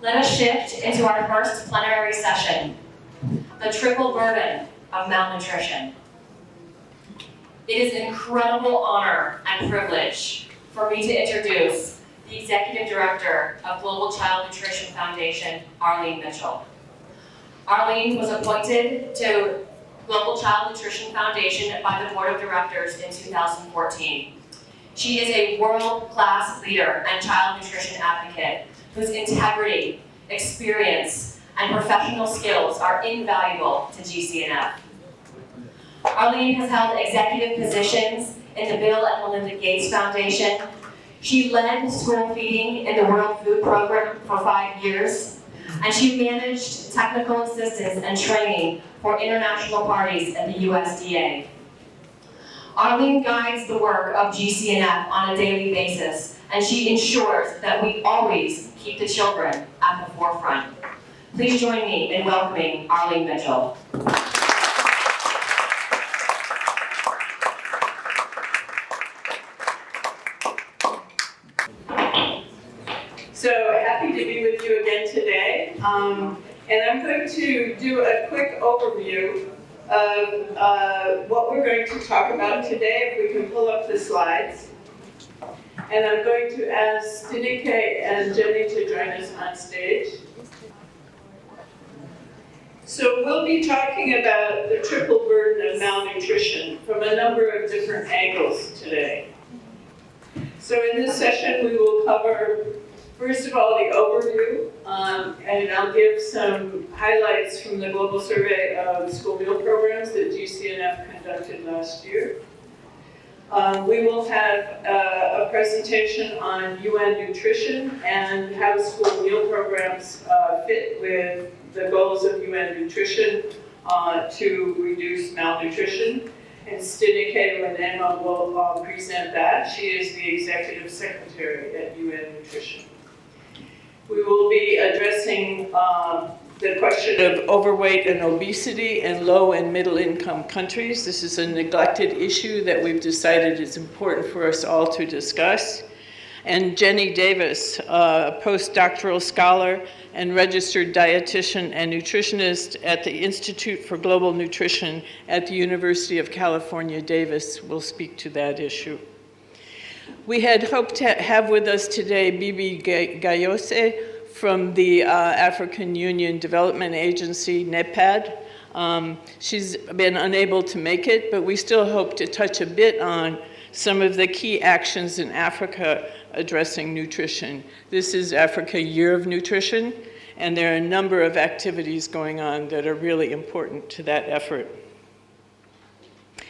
Let us shift into our first plenary session, the triple burden of malnutrition. It is an incredible honor and privilege for me to introduce the Executive Director of Global Child Nutrition Foundation, Arlene Mitchell. Arlene was appointed to Global Child Nutrition Foundation by the Board of Directors in 2014. She is a world-class leader and child nutrition advocate whose integrity, experience, and professional skills are invaluable to GCNF. Arlene has held executive positions in the Bill and Melinda Gates Foundation. She led school feeding in the World Food Program for 5 years, and she managed technical assistance and training for international parties at the USDA. Arlene guides the work of GCNF on a daily basis, and she ensures that we always keep the children at the forefront. Please join me in welcoming Arlene Mitchell. So happy to be with you again today. And I'm going to do a quick overview of what we're going to talk about today, if we can pull up the slides. And I'm going to ask Tineke and Jenny to join us on stage. So we'll be talking about the triple burden of malnutrition from a number of different angles today. So in this session we will cover, first of all, the overview, and I'll give some highlights from the global survey of school meal programs that GCNF conducted last year. We will have a presentation on UN nutrition and how school meal programs fit with the goals of UN nutrition to reduce malnutrition. And Tineke Lenema will present that. She is the Executive Secretary at UN Nutrition. We will be addressing the question of overweight and obesity in low and middle income countries. This is a neglected issue that we've decided is important for us all to discuss. And Jenny Davis, a postdoctoral scholar and registered dietitian and nutritionist at the Institute for Global Nutrition at the University of California, Davis, will speak to that issue. We had hoped to have with us today Bibi Gayose from the African Union Development Agency, NEPAD. She's been unable to make it, but we still hope to touch a bit on some of the key actions in Africa addressing nutrition. This is Africa Year of Nutrition, and there are a number of activities going on that are really important to that effort.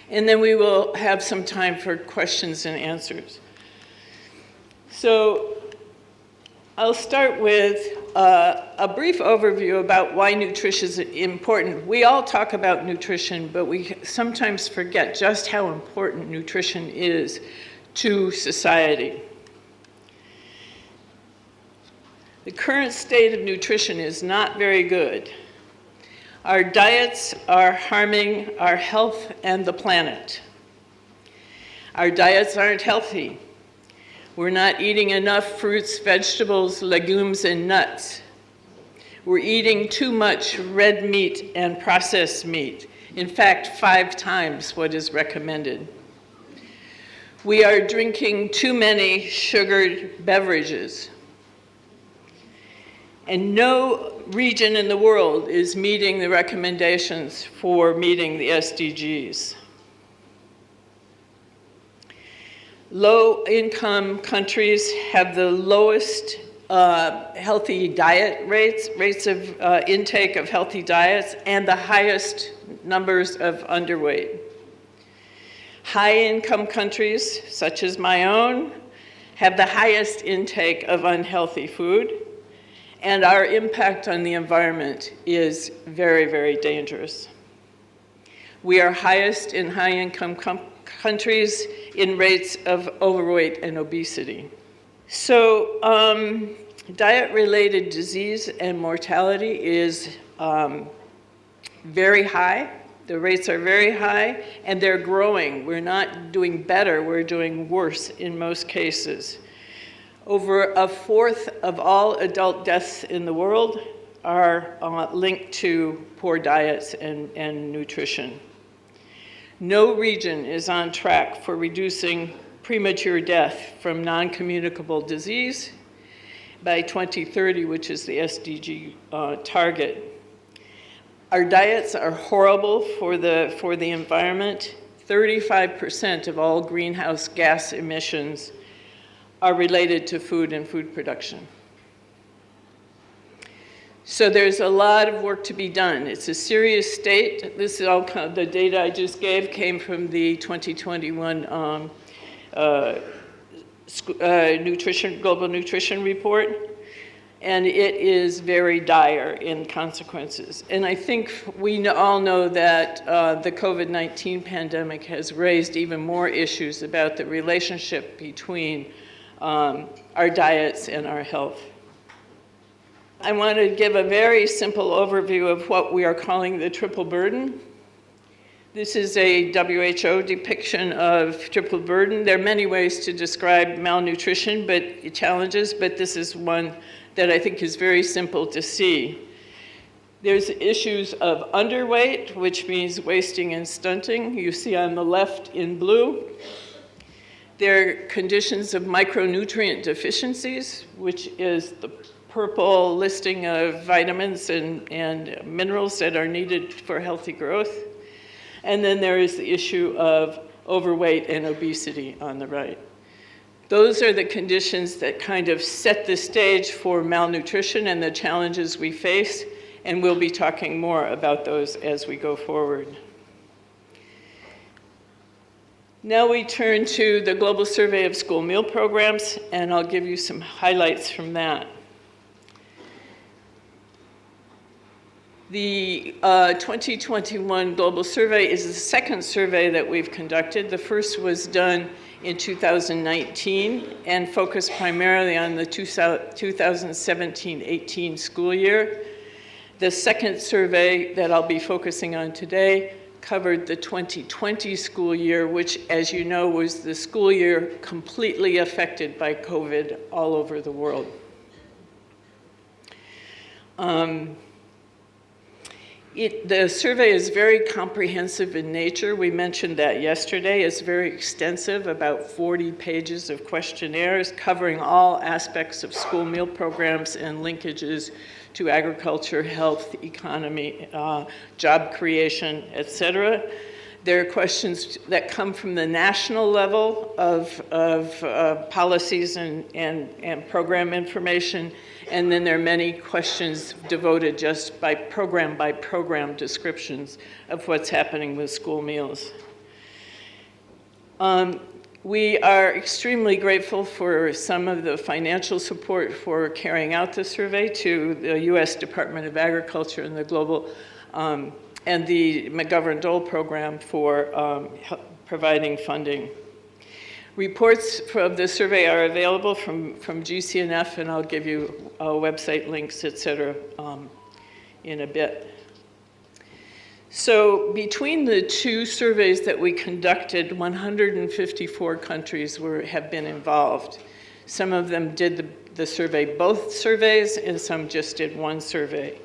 And then we will have some time for questions and answers. So I'll start with a brief overview about why nutrition is important. We all talk about nutrition, but we sometimes forget just how important nutrition is to society. The current state of nutrition is not very good. Our diets are harming our health and the planet. Our diets aren't healthy. We're not eating enough fruits, vegetables, legumes, and nuts. We're eating too much red meat and processed meat. In fact, 5 times what is recommended. We are drinking too many sugared beverages. And no region in the world is meeting the recommendations for meeting the SDGs. Low-income countries have the lowest healthy diet rates of intake of healthy diets, and the highest numbers of underweight. High-income countries, such as my own, have the highest intake of unhealthy food, and our impact on the environment is very, very dangerous. We are highest in high-income countries in rates of overweight and obesity. So diet-related disease and mortality is very high The rates are very high, and they're growing. We're not doing better, we're doing worse in most cases. Over a fourth of all adult deaths in the world are linked to poor diets and nutrition. No region is on track for reducing premature death from non-communicable disease by 2030, which is the SDG target. Our diets are horrible for the environment. 35% of all greenhouse gas emissions are related to food and food production. So there's a lot of work to be done. It's a serious state. This is all the data I just gave came from the 2021 Global Nutrition Report, and it is very dire in consequences. And I think we all know that the COVID-19 pandemic has raised even more issues about the relationship between our diets and our health. I want to give a very simple overview of what we are calling the triple burden. This is a WHO depiction of triple burden. There are many ways to describe malnutrition, challenges, but this is one that I think is very simple to see. There's issues of underweight, which means wasting and stunting. You see on the left in blue. There are conditions of micronutrient deficiencies, which is the purple listing of vitamins and minerals that are needed for healthy growth. And then there is the issue of overweight and obesity on the right. Those are the conditions that kind of set the stage for malnutrition and the challenges we face, and we'll be talking more about those as we go forward. Now we turn to the Global Survey of School Meal Programs, and I'll give you some highlights from that. The 2021 Global Survey is the second survey that we've conducted. The first was done in 2019 and focused primarily on the 2017-18 school year. The second survey that I'll be focusing on today covered the 2020 school year, which, as you know, was the school year completely affected by COVID all over the world. The survey is very comprehensive in nature. We mentioned that yesterday. It's very extensive, about 40 pages of questionnaires covering all aspects of school meal programs and linkages to agriculture, health, economy, job creation, etc. There are questions that come from the national level of policies and program information, and then there are many questions devoted just by program descriptions of what's happening with school meals. We are extremely grateful for some of the financial support for carrying out the survey to the U.S. Department of Agriculture and the Global and the McGovern-Dole program for providing funding. Reports of the survey are available from GCNF, and I'll give you website links, et cetera, in a bit. So between the two surveys that we conducted, 154 countries have been involved. Some of them did the survey, both surveys, and some just did one survey.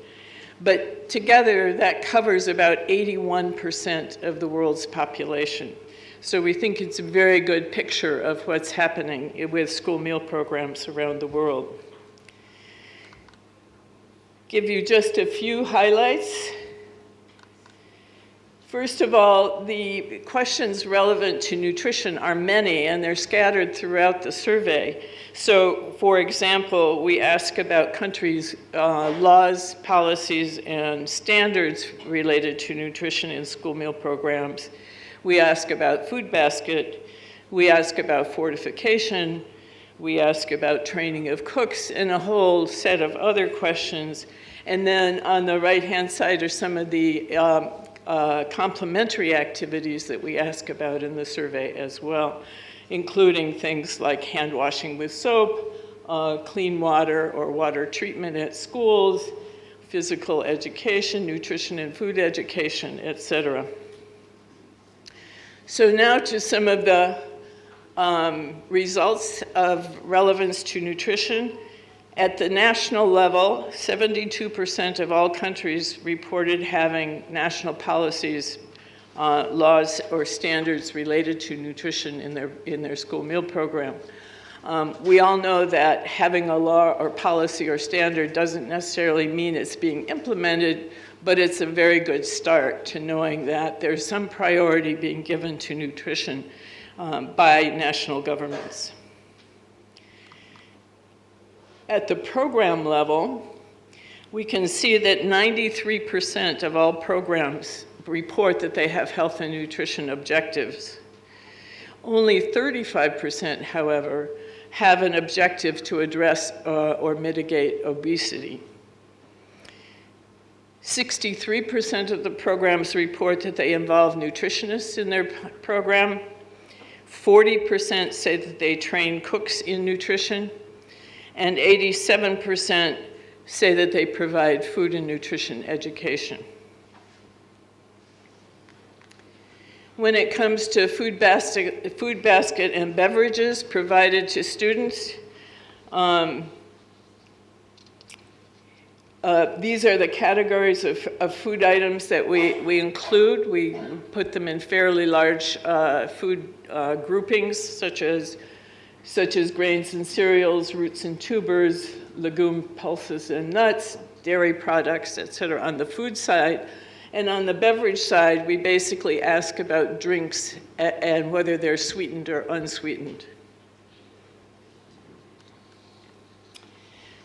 But together, that covers about 81% of the world's population. So we think it's a very good picture of what's happening with school meal programs around the world. Give you just a few highlights. First of all, the questions relevant to nutrition are many, and they're scattered throughout the survey. So, for example, we ask about countries' laws, policies, and standards related to nutrition in school meal programs. We ask about food basket. We ask about fortification. We ask about training of cooks, and a whole set of other questions. And then on the right-hand side are some of the complementary activities that we ask about in the survey as well, including things like hand washing with soap, clean water or water treatment at schools, physical education, nutrition and food education, etc. So now to some of the results of relevance to nutrition. At the national level, 72% of all countries reported having national policies, laws, or standards related to nutrition in their school meal program. We all know that having a law or policy or standard doesn't necessarily mean it's being implemented, but it's a very good start to knowing that there's some priority being given to nutrition by national governments. At the program level, we can see that 93% of all programs report that they have health and nutrition objectives. Only 35%, however, have an objective to address or mitigate obesity. 63% of the programs report that they involve nutritionists in their program. 40% say that they train cooks in nutrition. And 87% say that they provide food and nutrition education. When it comes to food basket and beverages provided to students, these are the categories of food items that we include. We put them in fairly large food groupings, such as grains and cereals, roots and tubers, legume pulses and nuts, dairy products, etc. on the food side. And on the beverage side, we basically ask about drinks and whether they're sweetened or unsweetened.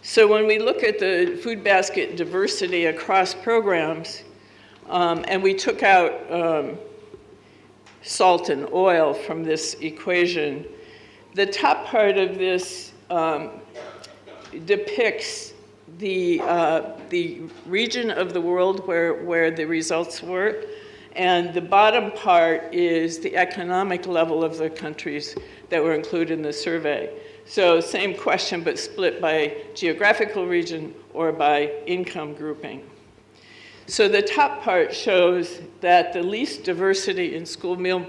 So when we look at the food basket diversity across programs, and we took out salt and oil from this equation, the top part of this depicts the region of the world where the results were, and the bottom part is the economic level of the countries that were included in the survey. So same question, but split by geographical region or by income grouping. So the top part shows that the least diversity in school meal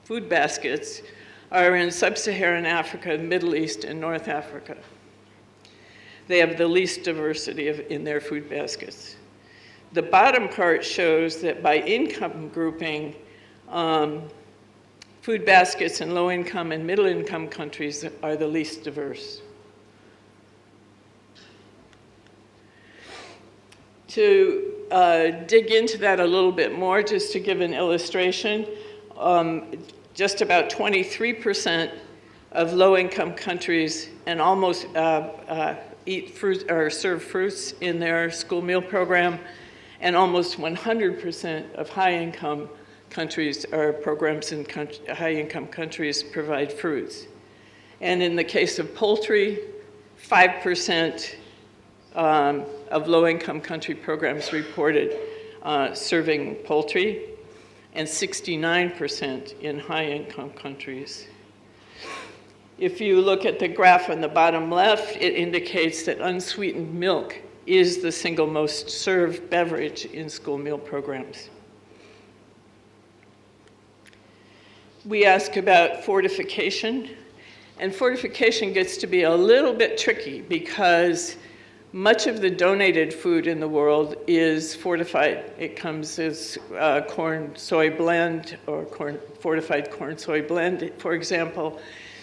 food baskets are in sub-Saharan Africa, Middle East, and North Africa. They have the least diversity in their food baskets. The bottom part shows that by income grouping, food baskets in low-income and middle-income countries are the least diverse. To dig into that a little bit more, just to give an illustration, just about 23% of low-income countries and almost eat fruit or serve fruits in their school meal program, and almost 100% of high-income countries or programs in high-income countries provide fruits. And in the case of poultry, 5% of low-income country programs reported serving poultry, and 69% in high-income countries. If you look at the graph on the bottom left, it indicates that unsweetened milk is the single most served beverage in school meal programs. We ask about fortification, and fortification gets to be a little bit tricky because much of the donated food in the world is fortified. It comes as corn-soy blend or fortified corn-soy blend, for example.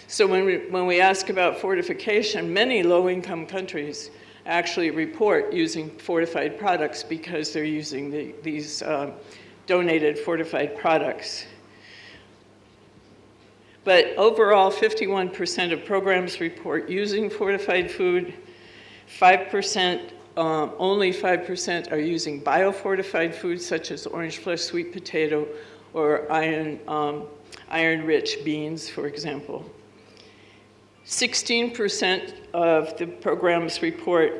So when we ask about fortification, many low-income countries actually report using fortified products because they're using these donated fortified products. But overall, 51% of programs report using fortified food. 5%, only 5% are using biofortified foods such as orange flesh sweet potato or iron-rich beans, for example. 16% of the programs report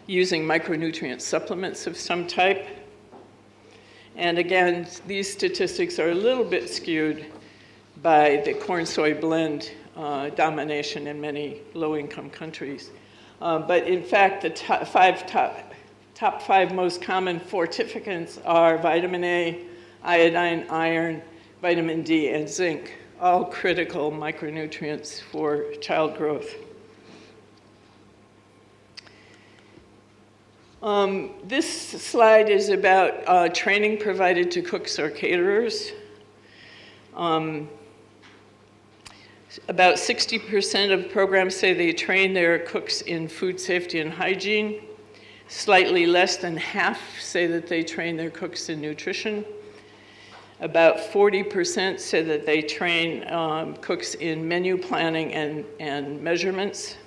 using micronutrient supplements of some type. And again, these statistics are a little bit skewed by the corn-soy blend domination in many low-income countries. But in fact, the five top top 5 most common fortificants are vitamin A, iodine, iron, vitamin D, and zinc, all critical micronutrients for child growth. This slide is about training provided to cooks or caterers. About 60% of programs say they train their cooks in food safety and hygiene. Slightly less than half say that they train their cooks in nutrition. About 40% say that they train cooks in menu planning and measurements.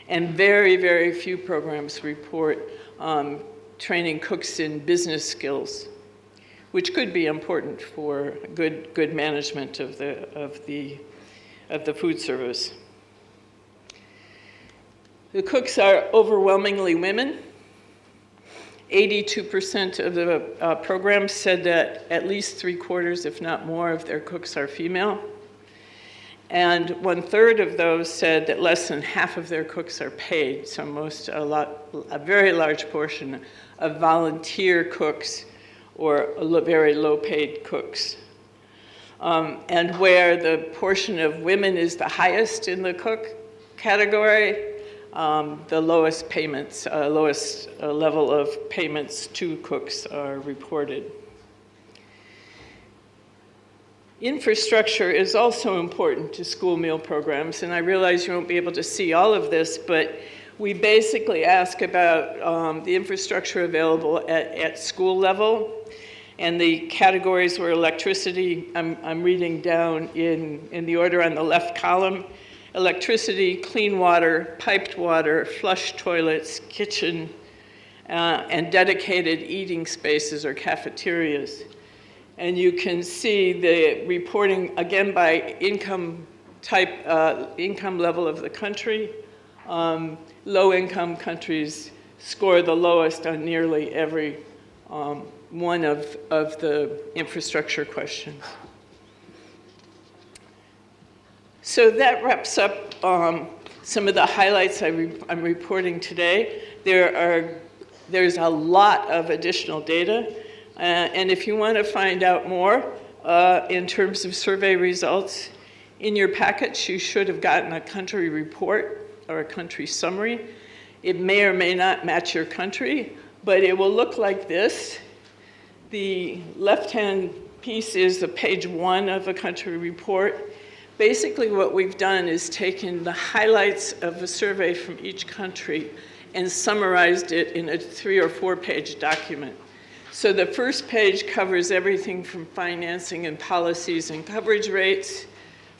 And very, very few programs report training cooks in business skills, which could be important for good management of the food service. The cooks are overwhelmingly women. 82% of the programs said that at least 3/4, if not more, of their cooks are female. And 1/3 of those said that less than half of their cooks are paid. So a very large portion of volunteer cooks or very low-paid cooks. And where the portion of women is the highest in the cook category, the lowest payments, lowest level of payments to cooks are reported. Infrastructure is also important to school meal programs, and I realize you won't be able to see all of this, but we basically ask about the infrastructure available at school level, and the categories were electricity. I'm reading down in the order on the left column: electricity, clean water, piped water, flush toilets, kitchen, and dedicated eating spaces or cafeterias. And you can see the reporting, again, by income type, income level of the country. Low-income countries score the lowest on nearly every one of the infrastructure questions. So that wraps up some of the highlights I'm reporting today. There's a lot of additional data. And if you want to find out more in terms of survey results, in your packets you should have gotten a country report or a country summary. It may or may not match your country, but it will look like this. The left-hand piece is the page 1 of a country report. Basically what we've done is taken the highlights of a survey from each country and summarized it in a 3 or 4 page document. So the first page covers everything from financing and policies and coverage rates,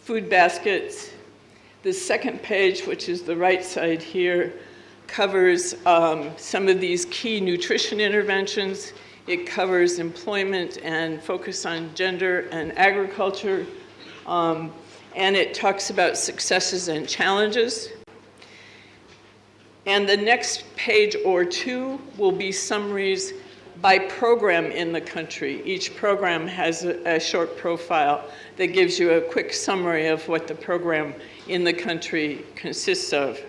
food baskets. The second page, which is the right side here, covers some of these key nutrition interventions. It covers employment and focus on gender and agriculture. And it talks about successes and challenges. And the next page or 2 will be summaries by program in the country. Each program has a short profile that gives you a quick summary of what the program in the country consists of.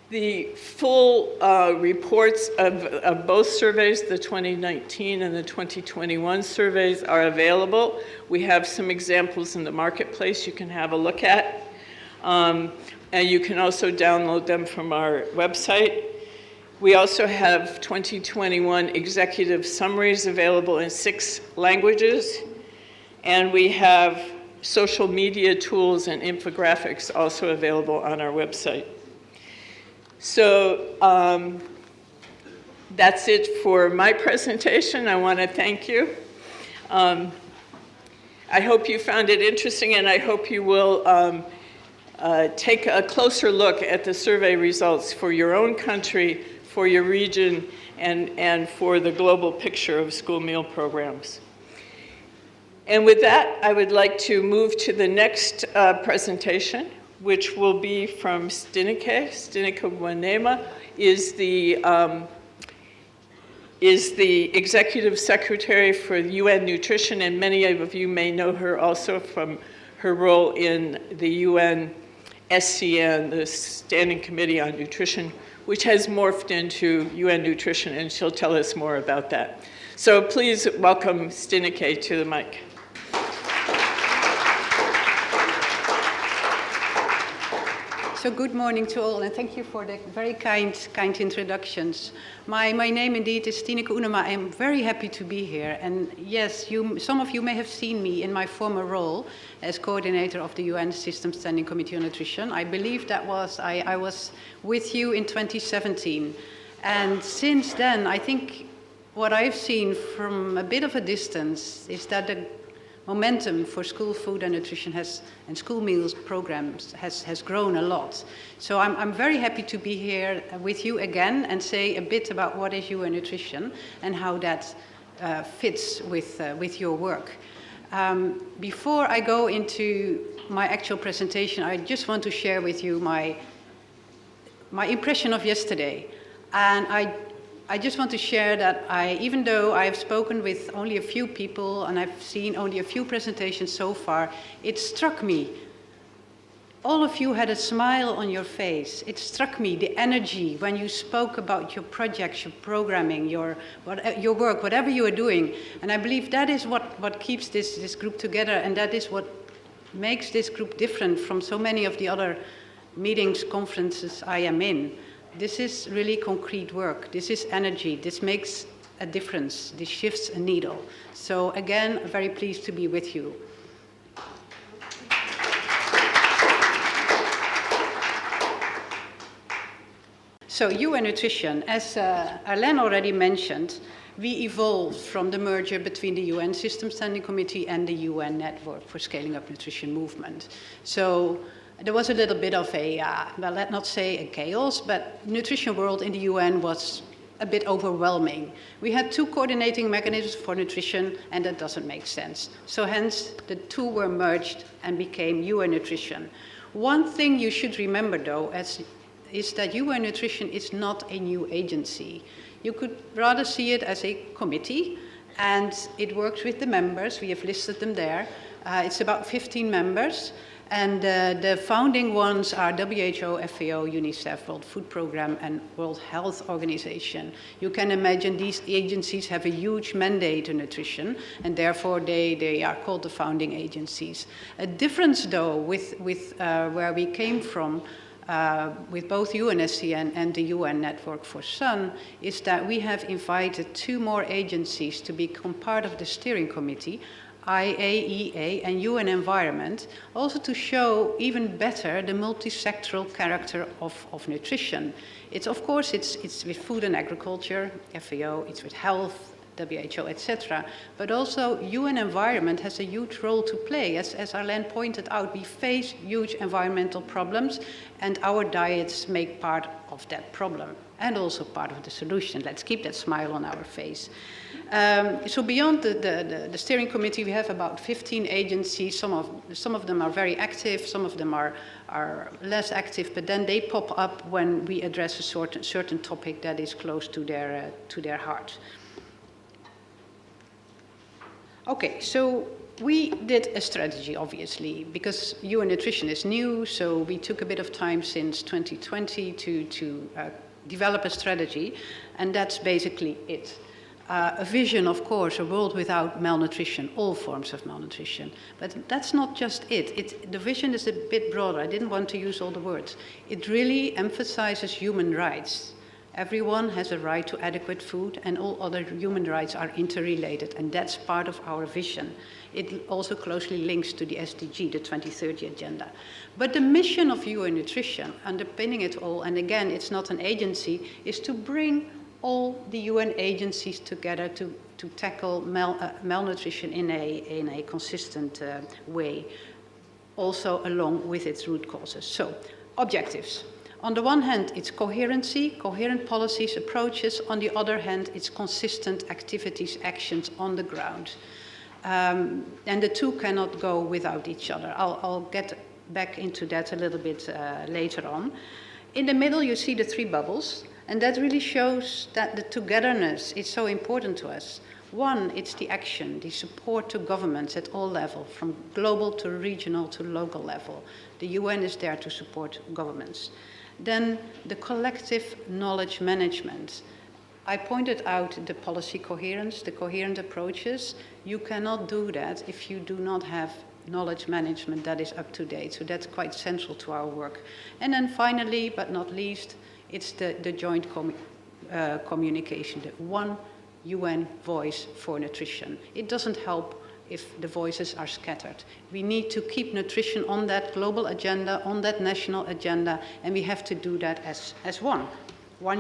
The full reports of both surveys, the 2019 and the 2021 surveys, are available. We have some examples in the marketplace you can have a look at. And you can also download them from our website. We also have 2021 executive summaries available in 6 languages. And we have social media tools and infographics also available on our website. So that's it for my presentation. I want to thank you. I hope you found it interesting, and I hope you will take a closer look at the survey results for your own country, for your region, and for the global picture of school meal programs. And with that, I would like to move to the next presentation, which will be from Stineke. Stineke Wanema is the Executive Secretary for UN Nutrition, and many of you may know her also from her role in the UN SCN, the Standing Committee on Nutrition, which has morphed into UN Nutrition, and she'll tell us more about that. So please welcome Stineke to the mic. So good morning to all, and thank you for the very kind introductions. My name indeed is Tineke Oenema. I am very happy to be here. And yes, some of you may have seen me in my former role as coordinator of the UN System Standing Committee on Nutrition. I believe that I was with you in 2017. And since then, I think what I've seen from a bit of a distance is that the momentum for school food and nutrition and school meals programs has grown a lot. So I'm very happy to be here with you again and say a bit about what is UN Nutrition and how that fits with your work. Before I go into my actual presentation, I just want to share with you my impression of yesterday. And I just want to share that even though I've spoken with only a few people and I've seen only a few presentations so far, it struck me. All of you had a smile on your face. It struck me, the energy when you spoke about your projects, your programming, your work, whatever you are doing. And I believe that is what keeps this group together, and that is what makes this group different from so many of the other meetings, conferences I am in. This is really concrete work. This is energy. This makes a difference. This shifts a needle. So again, very pleased to be with you. So UN Nutrition, as Arlene already mentioned, we evolved from the merger between the UN System Standing Committee and the UN Network for Scaling Up Nutrition Movement. So there was a little bit of a, well, let's not say a chaos, but nutrition world in the UN was a bit overwhelming. We had two coordinating mechanisms for nutrition, and that doesn't make sense. So hence, the two were merged and became UN Nutrition. One thing you should remember, though, is that UN Nutrition is not a new agency. You could rather see it as a committee, and it works with the members. We have listed them there. It's about 15 members. And the founding ones are WHO, FAO, UNICEF, World Food Programme, and World Health Organization. You can imagine these agencies have a huge mandate in nutrition, and therefore they are called the founding agencies. A difference, though, with where we came from, with both UNSCN and the UN Network for Sun, is that we have invited two more agencies to become part of the steering committee, IAEA and UN Environment, also to show even better the multi-sectoral character of nutrition. It's, of course, it's with food and agriculture, FAO, it's with health, WHO, etc. But also UN Environment has a huge role to play. As Arlene pointed out, we face huge environmental problems, and our diets make part of that problem and also part of the solution. Let's keep that smile on our face. So beyond the steering committee, we have about 15 agencies. Some of them are very active, some of them are less active, but then they pop up when we address a certain topic that is close to their heart. Okay, so we did a strategy, obviously, because UN Nutrition is new, so we took a bit of time since 2020 to develop a strategy, and that's basically it. A vision, of course, a world without malnutrition, all forms of malnutrition. But that's not just it. The vision is a bit broader. I didn't want to use all the words. It really emphasizes human rights. Everyone has a right to adequate food, and all other human rights are interrelated, and that's part of our vision. It also closely links to the SDG, the 2030 Agenda. But the mission of UN Nutrition, underpinning it all, and again, it's not an agency, is to bring all the UN agencies together to tackle malnutrition in a consistent way, also along with its root causes. So, objectives. On the one hand, it's coherency, coherent policies, approaches. On the other hand, it's consistent activities, actions on the ground. And the two cannot go without each other. I'll get back into that a little bit later on. In the middle, you see the three bubbles, and that really shows that the togetherness is so important to us. One, it's the action, the support to governments at all levels, from global to regional to local level. The UN is there to support governments. Then the collective knowledge management. I pointed out the policy coherence, the coherent approaches. You cannot do that if you do not have knowledge management that is up to date. So that's quite central to our work. And then finally, but not least, it's the joint communication, the one UN voice for nutrition. It doesn't help if the voices are scattered. We need to keep nutrition on that global agenda, on that national agenda, and we have to do that as one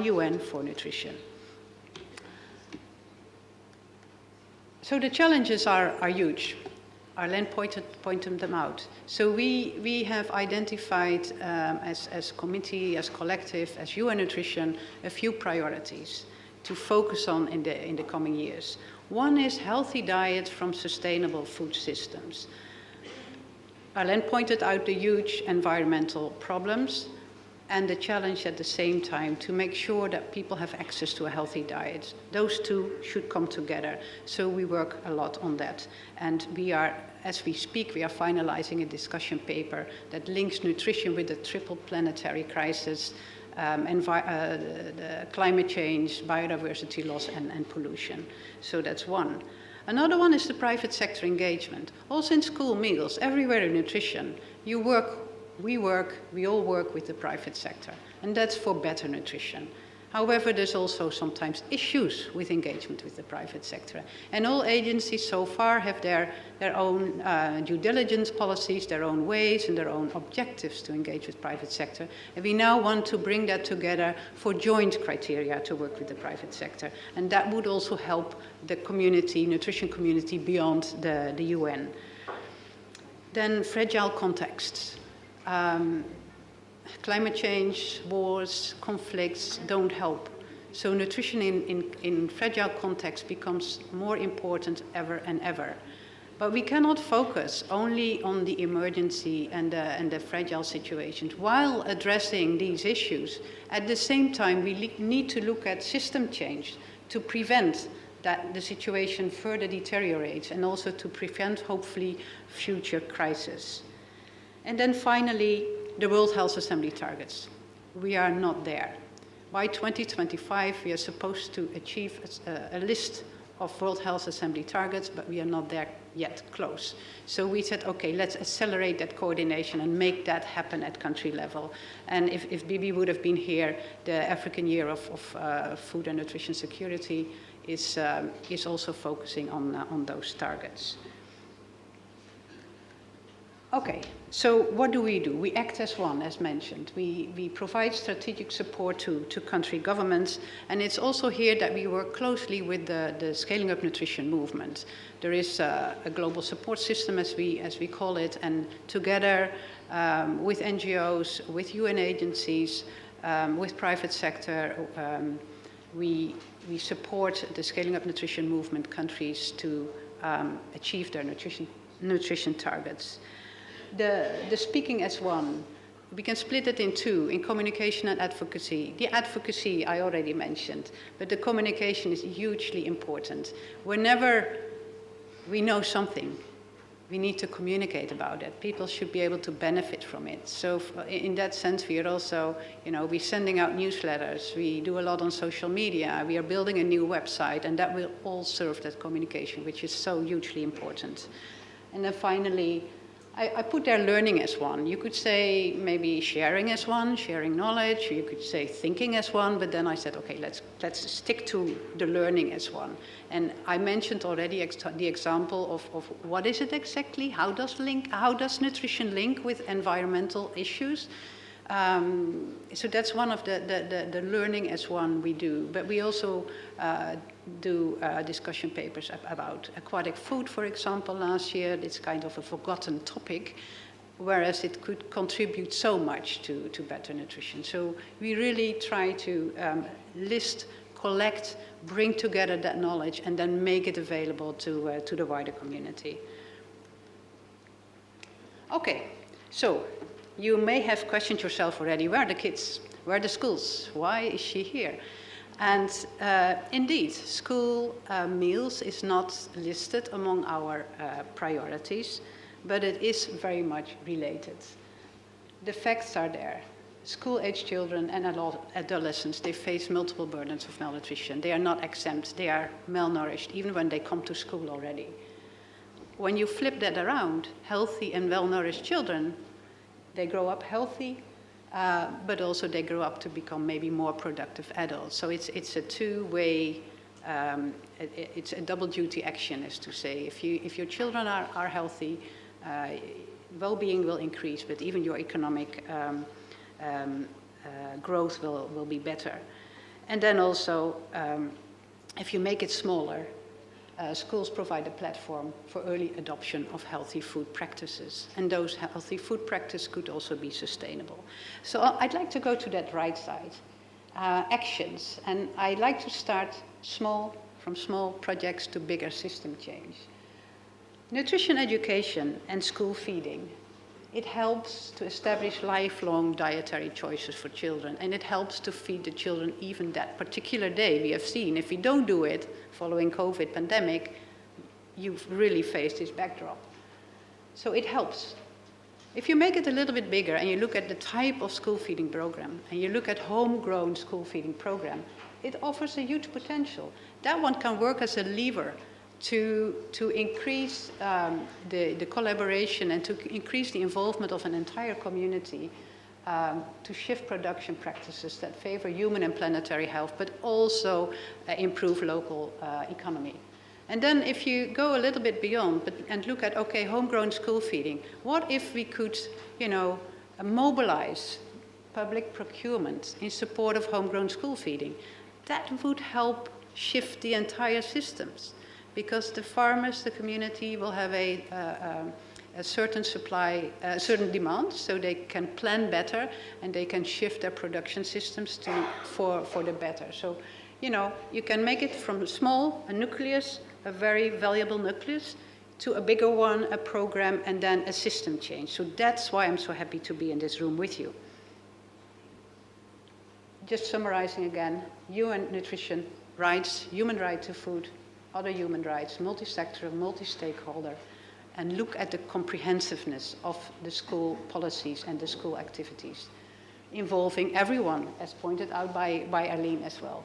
UN for nutrition. So the challenges are huge. Arlene pointed them out. So we have identified as committee, as collective, as UN Nutrition, a few priorities to focus on in the coming years. One is healthy diet from sustainable food systems. Arlene pointed out the huge environmental problems and the challenge at the same time to make sure that people have access to a healthy diet. Those two should come together. So we work a lot on that. And we are, as we speak, we are finalizing a discussion paper that links nutrition with the triple planetary crisis, the climate change, biodiversity loss, and pollution. So that's one. Another one is the private sector engagement. Also in school meals, everywhere in nutrition, we all work with the private sector, and that's for better nutrition. However, there's also sometimes issues with engagement with the private sector. And all agencies so far have their own due diligence policies, their own ways and their own objectives to engage with private sector. And we now want to bring that together for joint criteria to work with the private sector. And that would also help the community, nutrition community beyond the UN. Then fragile contexts. Climate change, wars, conflicts don't help. So nutrition in fragile contexts becomes more important ever and ever. But we cannot focus only on the emergency and the fragile situations. While addressing these issues, at the same time, we need to look at system change to prevent that the situation further deteriorates and also to prevent, hopefully, future crises. And then finally, the World Health Assembly targets. We are not there. By 2025, we are supposed to achieve a list of World Health Assembly targets, but we are not there yet, close. So we said, okay, let's accelerate that coordination and make that happen at country level. And if Bibi would have been here, the African Year of Food and Nutrition Security is also focusing on those targets. Okay, so what do? We act as one, as mentioned. We provide strategic support to country governments, and it's also here that we work closely with the Scaling Up Nutrition movement. There is a global support system, as we call it, and together with NGOs, with UN agencies, with private sector, we support the Scaling Up Nutrition movement countries to achieve their nutrition targets. The speaking as one, we can split it in two, in communication and advocacy. The advocacy I already mentioned, but the communication is hugely important. Whenever we know something, we need to communicate about it. People should be able to benefit from it. So in that sense, we are also, we're sending out newsletters. We do a lot on social media. We are building a new website, and that will all serve that communication, which is so hugely important. And then finally, I put there learning as one. You could say maybe sharing as one, sharing knowledge. You could say thinking as one, but then I said, okay, let's stick to the learning as one. And I mentioned already the example of what is it exactly? How does nutrition link with environmental issues? So that's one of the learning as one we do. But we also do discussion papers about aquatic food, for example, last year. It's kind of a forgotten topic, whereas it could contribute so much to better nutrition. So we really try to list, collect, bring together that knowledge, and then make it available to the wider community. Okay, so you may have questioned yourself already. Where are the kids? Where are the schools? Why is she here? And indeed, school meals is not listed among our priorities, but it is very much related. The facts are there. School-age children and adolescents, they face multiple burdens of malnutrition. They are not exempt. They are malnourished, even when they come to school already. When you flip that around, healthy and well-nourished children, they grow up healthy, but also they grow up to become maybe more productive adults. So it's a two-way, it's a double-duty action, as to say. If your children are healthy, well-being will increase, but even your economic growth will be better. And then also, if you make it smaller, schools provide a platform for early adoption of healthy food practices. And those healthy food practices could also be sustainable. So I'd like to go to that right side, actions. And I'd like to start from small projects to bigger system change. Nutrition education and school feeding. It helps to establish lifelong dietary choices for children, and it helps to feed the children even that particular day. We have seen if we don't do it following COVID pandemic, you've really faced this backdrop. So it helps. If you make it a little bit bigger and you look at the type of school feeding program and you look at homegrown school feeding program, it offers a huge potential. That one can work as a lever to increase the collaboration and to increase the involvement of an entire community to shift production practices that favor human and planetary health, but also improve local economy. And then if you go a little bit beyond and look at, okay, homegrown school feeding, what if we could, mobilize public procurement in support of homegrown school feeding? That would help shift the entire systems. Because the farmers, the community will have a certain supply, certain demand, so they can plan better and they can shift their production systems for the better. So, you can make it from small, a nucleus, a very valuable nucleus, to a bigger one, a program, and then a system change. So that's why I'm so happy to be in this room with you. Just summarizing again, UN nutrition rights, human right to food, other human rights, multi-sectoral, multi-stakeholder, and look at the comprehensiveness of the school policies and the school activities, involving everyone, as pointed out by Arlene as well.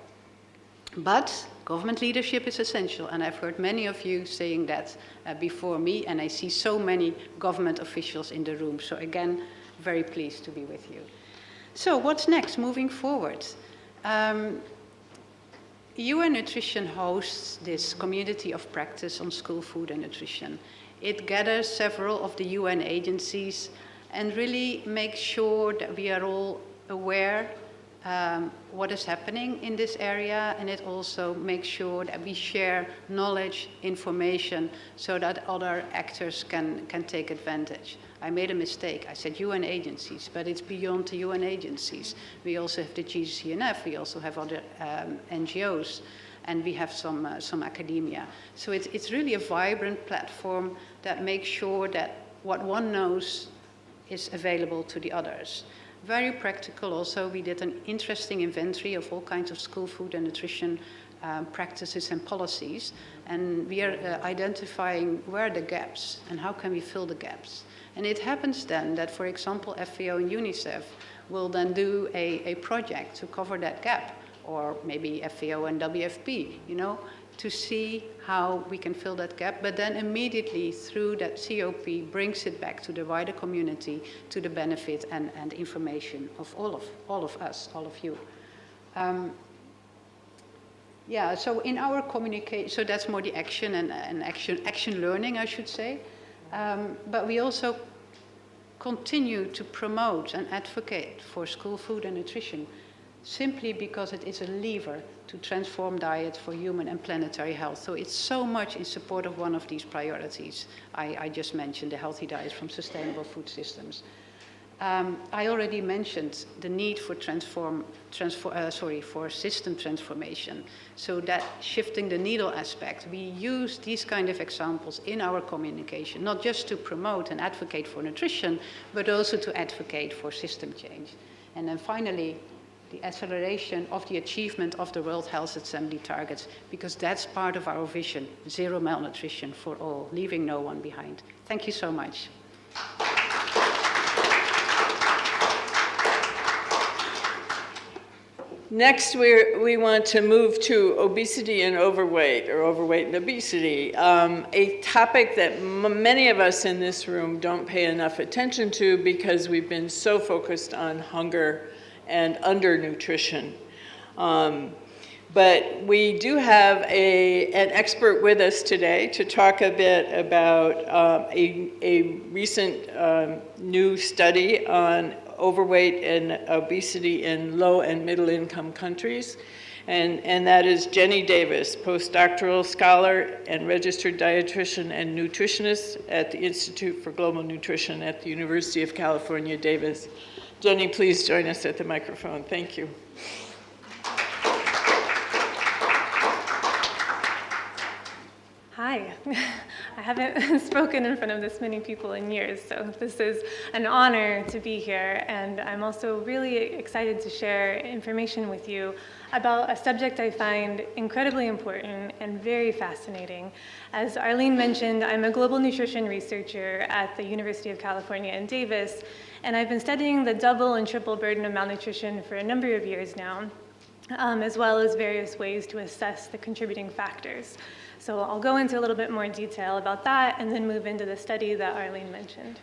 But government leadership is essential, and I've heard many of you saying that before me, and I see so many government officials in the room. So again, very pleased to be with you. So what's next, moving forward? UN Nutrition hosts this community of practice on school food and nutrition. It gathers several of the UN agencies and really makes sure that we are all aware what is happening in this area, and it also makes sure that we share knowledge, information, so that other actors can take advantage. I made a mistake. I said UN agencies, but it's beyond the UN agencies. We also have the GCNF, we also have other NGOs, and we have some academia. So it's really a vibrant platform that makes sure that what one knows is available to the others. Very practical also, we did an interesting inventory of all kinds of school food and nutrition practices and policies, and we are identifying where are the gaps and how can we fill the gaps. And it happens then that, for example, FAO and UNICEF will then do a project to cover that gap, or maybe FAO and WFP, to see how we can fill that gap, but then immediately through that COP brings it back to the wider community to the benefit and information of all of us, all of you. So in our communication, so that's more the action and action learning, I should say. But we also continue to promote and advocate for school food and nutrition simply because it is a lever to transform diet for human and planetary health. So it's so much in support of one of these priorities I just mentioned, the healthy diet from sustainable food systems. I already mentioned the need for for system transformation. So that shifting the needle aspect, we use these kind of examples in our communication, not just to promote and advocate for nutrition, but also to advocate for system change. And then finally, the acceleration of the achievement of the World Health Assembly targets, because that's part of our vision, zero malnutrition for all, leaving no one behind. Thank you so much. Next, we want to move to obesity and overweight, or overweight and obesity, a topic that many of us in this room don't pay enough attention to because we've been so focused on hunger and undernutrition. But we do have an expert with us today to talk a bit about a recent new study on overweight and obesity in low and middle income countries. And that is Jenny Davis, postdoctoral scholar and registered dietitian and nutritionist at the Institute for Global Nutrition at the University of California, Davis. Jenny, please join us at the microphone. Thank you. Hi. I haven't spoken in front of this many people in years, so this is an honor to be here, and I'm also really excited to share information with you about a subject I find incredibly important and very fascinating. As Arlene mentioned, I'm a global nutrition researcher at the University of California in Davis, and I've been studying the double and triple burden of malnutrition for a number of years now, as well as various ways to assess the contributing factors. So I'll go into a little bit more detail about that and then move into the study that Arlene mentioned.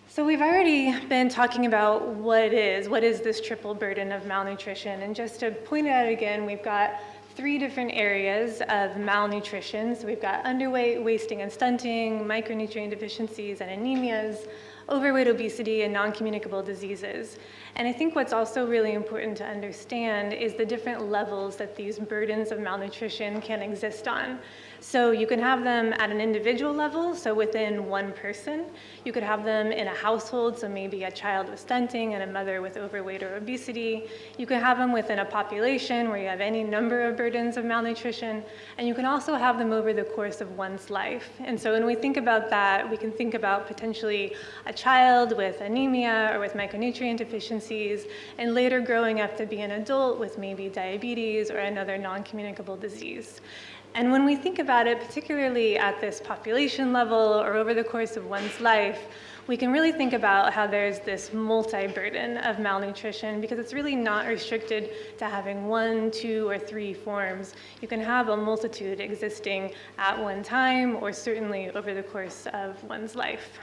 So we've already been talking about what is this triple burden of malnutrition? And just to point it out again, we've got 3 different areas of malnutrition. So we've got underweight, wasting and stunting, micronutrient deficiencies and anemias, overweight, obesity, and non-communicable diseases. And I think what's also really important to understand is the different levels that these burdens of malnutrition can exist on. So you can have them at an individual level, so within one person. You could have them in a household, so maybe a child with stunting and a mother with overweight or obesity. You can have them within a population where you have any number of burdens of malnutrition. And you can also have them over the course of one's life. And so when we think about that, we can think about potentially a child with anemia or with micronutrient deficiencies, and later growing up to be an adult with maybe diabetes or another non-communicable disease. And when we think about it, particularly at this population level or over the course of one's life, we can really think about how there's this multi-burden of malnutrition, because it's really not restricted to having 1, 2, or 3 forms. You can have a multitude existing at one time or certainly over the course of one's life.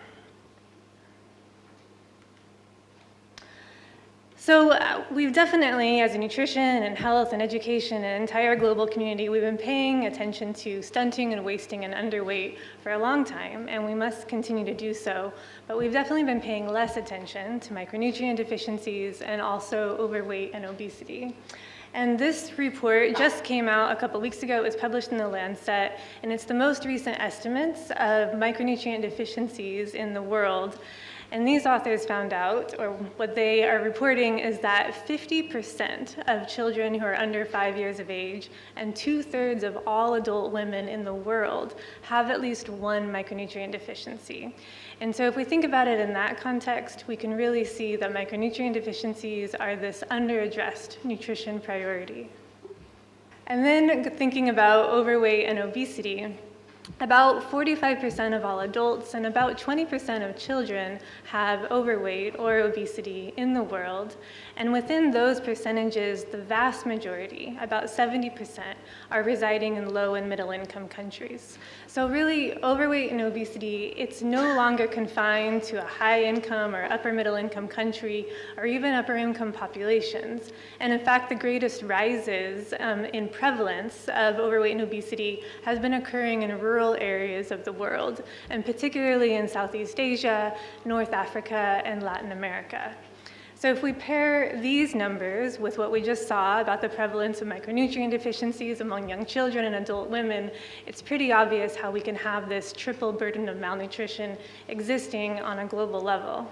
So we've definitely, as a nutrition and health and education and entire global community, we've been paying attention to stunting and wasting and underweight for a long time, and we must continue to do so. But we've definitely been paying less attention to micronutrient deficiencies and also overweight and obesity. And this report just came out a couple weeks ago. It was published in the Lancet, and it's the most recent estimates of micronutrient deficiencies in the world. And these authors found out, or what they are reporting, is that 50% of children who are under 5 years of age and 2/3 of all adult women in the world have at least one micronutrient deficiency. And so if we think about it in that context, we can really see that micronutrient deficiencies are this underaddressed nutrition priority. And then thinking about overweight and obesity, about 45% of all adults and about 20% of children have overweight or obesity in the world. And within those percentages, the vast majority, about 70%, are residing in low and middle income countries. So really, overweight and obesity, it's no longer confined to a high income or upper middle income country or even upper income populations. And in fact, the greatest rises in prevalence of overweight and obesity has been occurring in rural areas of the world, and particularly in Southeast Asia, North Africa, and Latin America. So if we pair these numbers with what we just saw about the prevalence of micronutrient deficiencies among young children and adult women, it's pretty obvious how we can have this triple burden of malnutrition existing on a global level.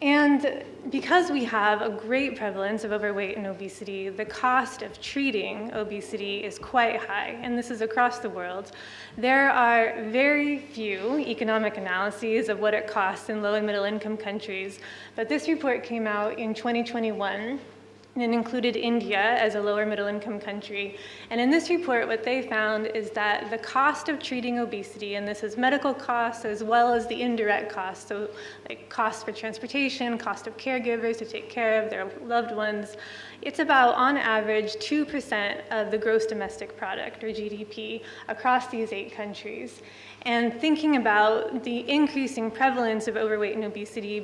And because we have a great prevalence of overweight and obesity, the cost of treating obesity is quite high, and this is across the world. There are very few economic analyses of what it costs in low and middle income countries, but this report came out in 2021. And it included India as a lower middle income country. And in this report, what they found is that the cost of treating obesity, and this is medical costs as well as the indirect costs, so like costs for transportation, cost of caregivers to take care of their loved ones, it's about, on average, 2% of the gross domestic product, or GDP, across these 8 countries. And thinking about the increasing prevalence of overweight and obesity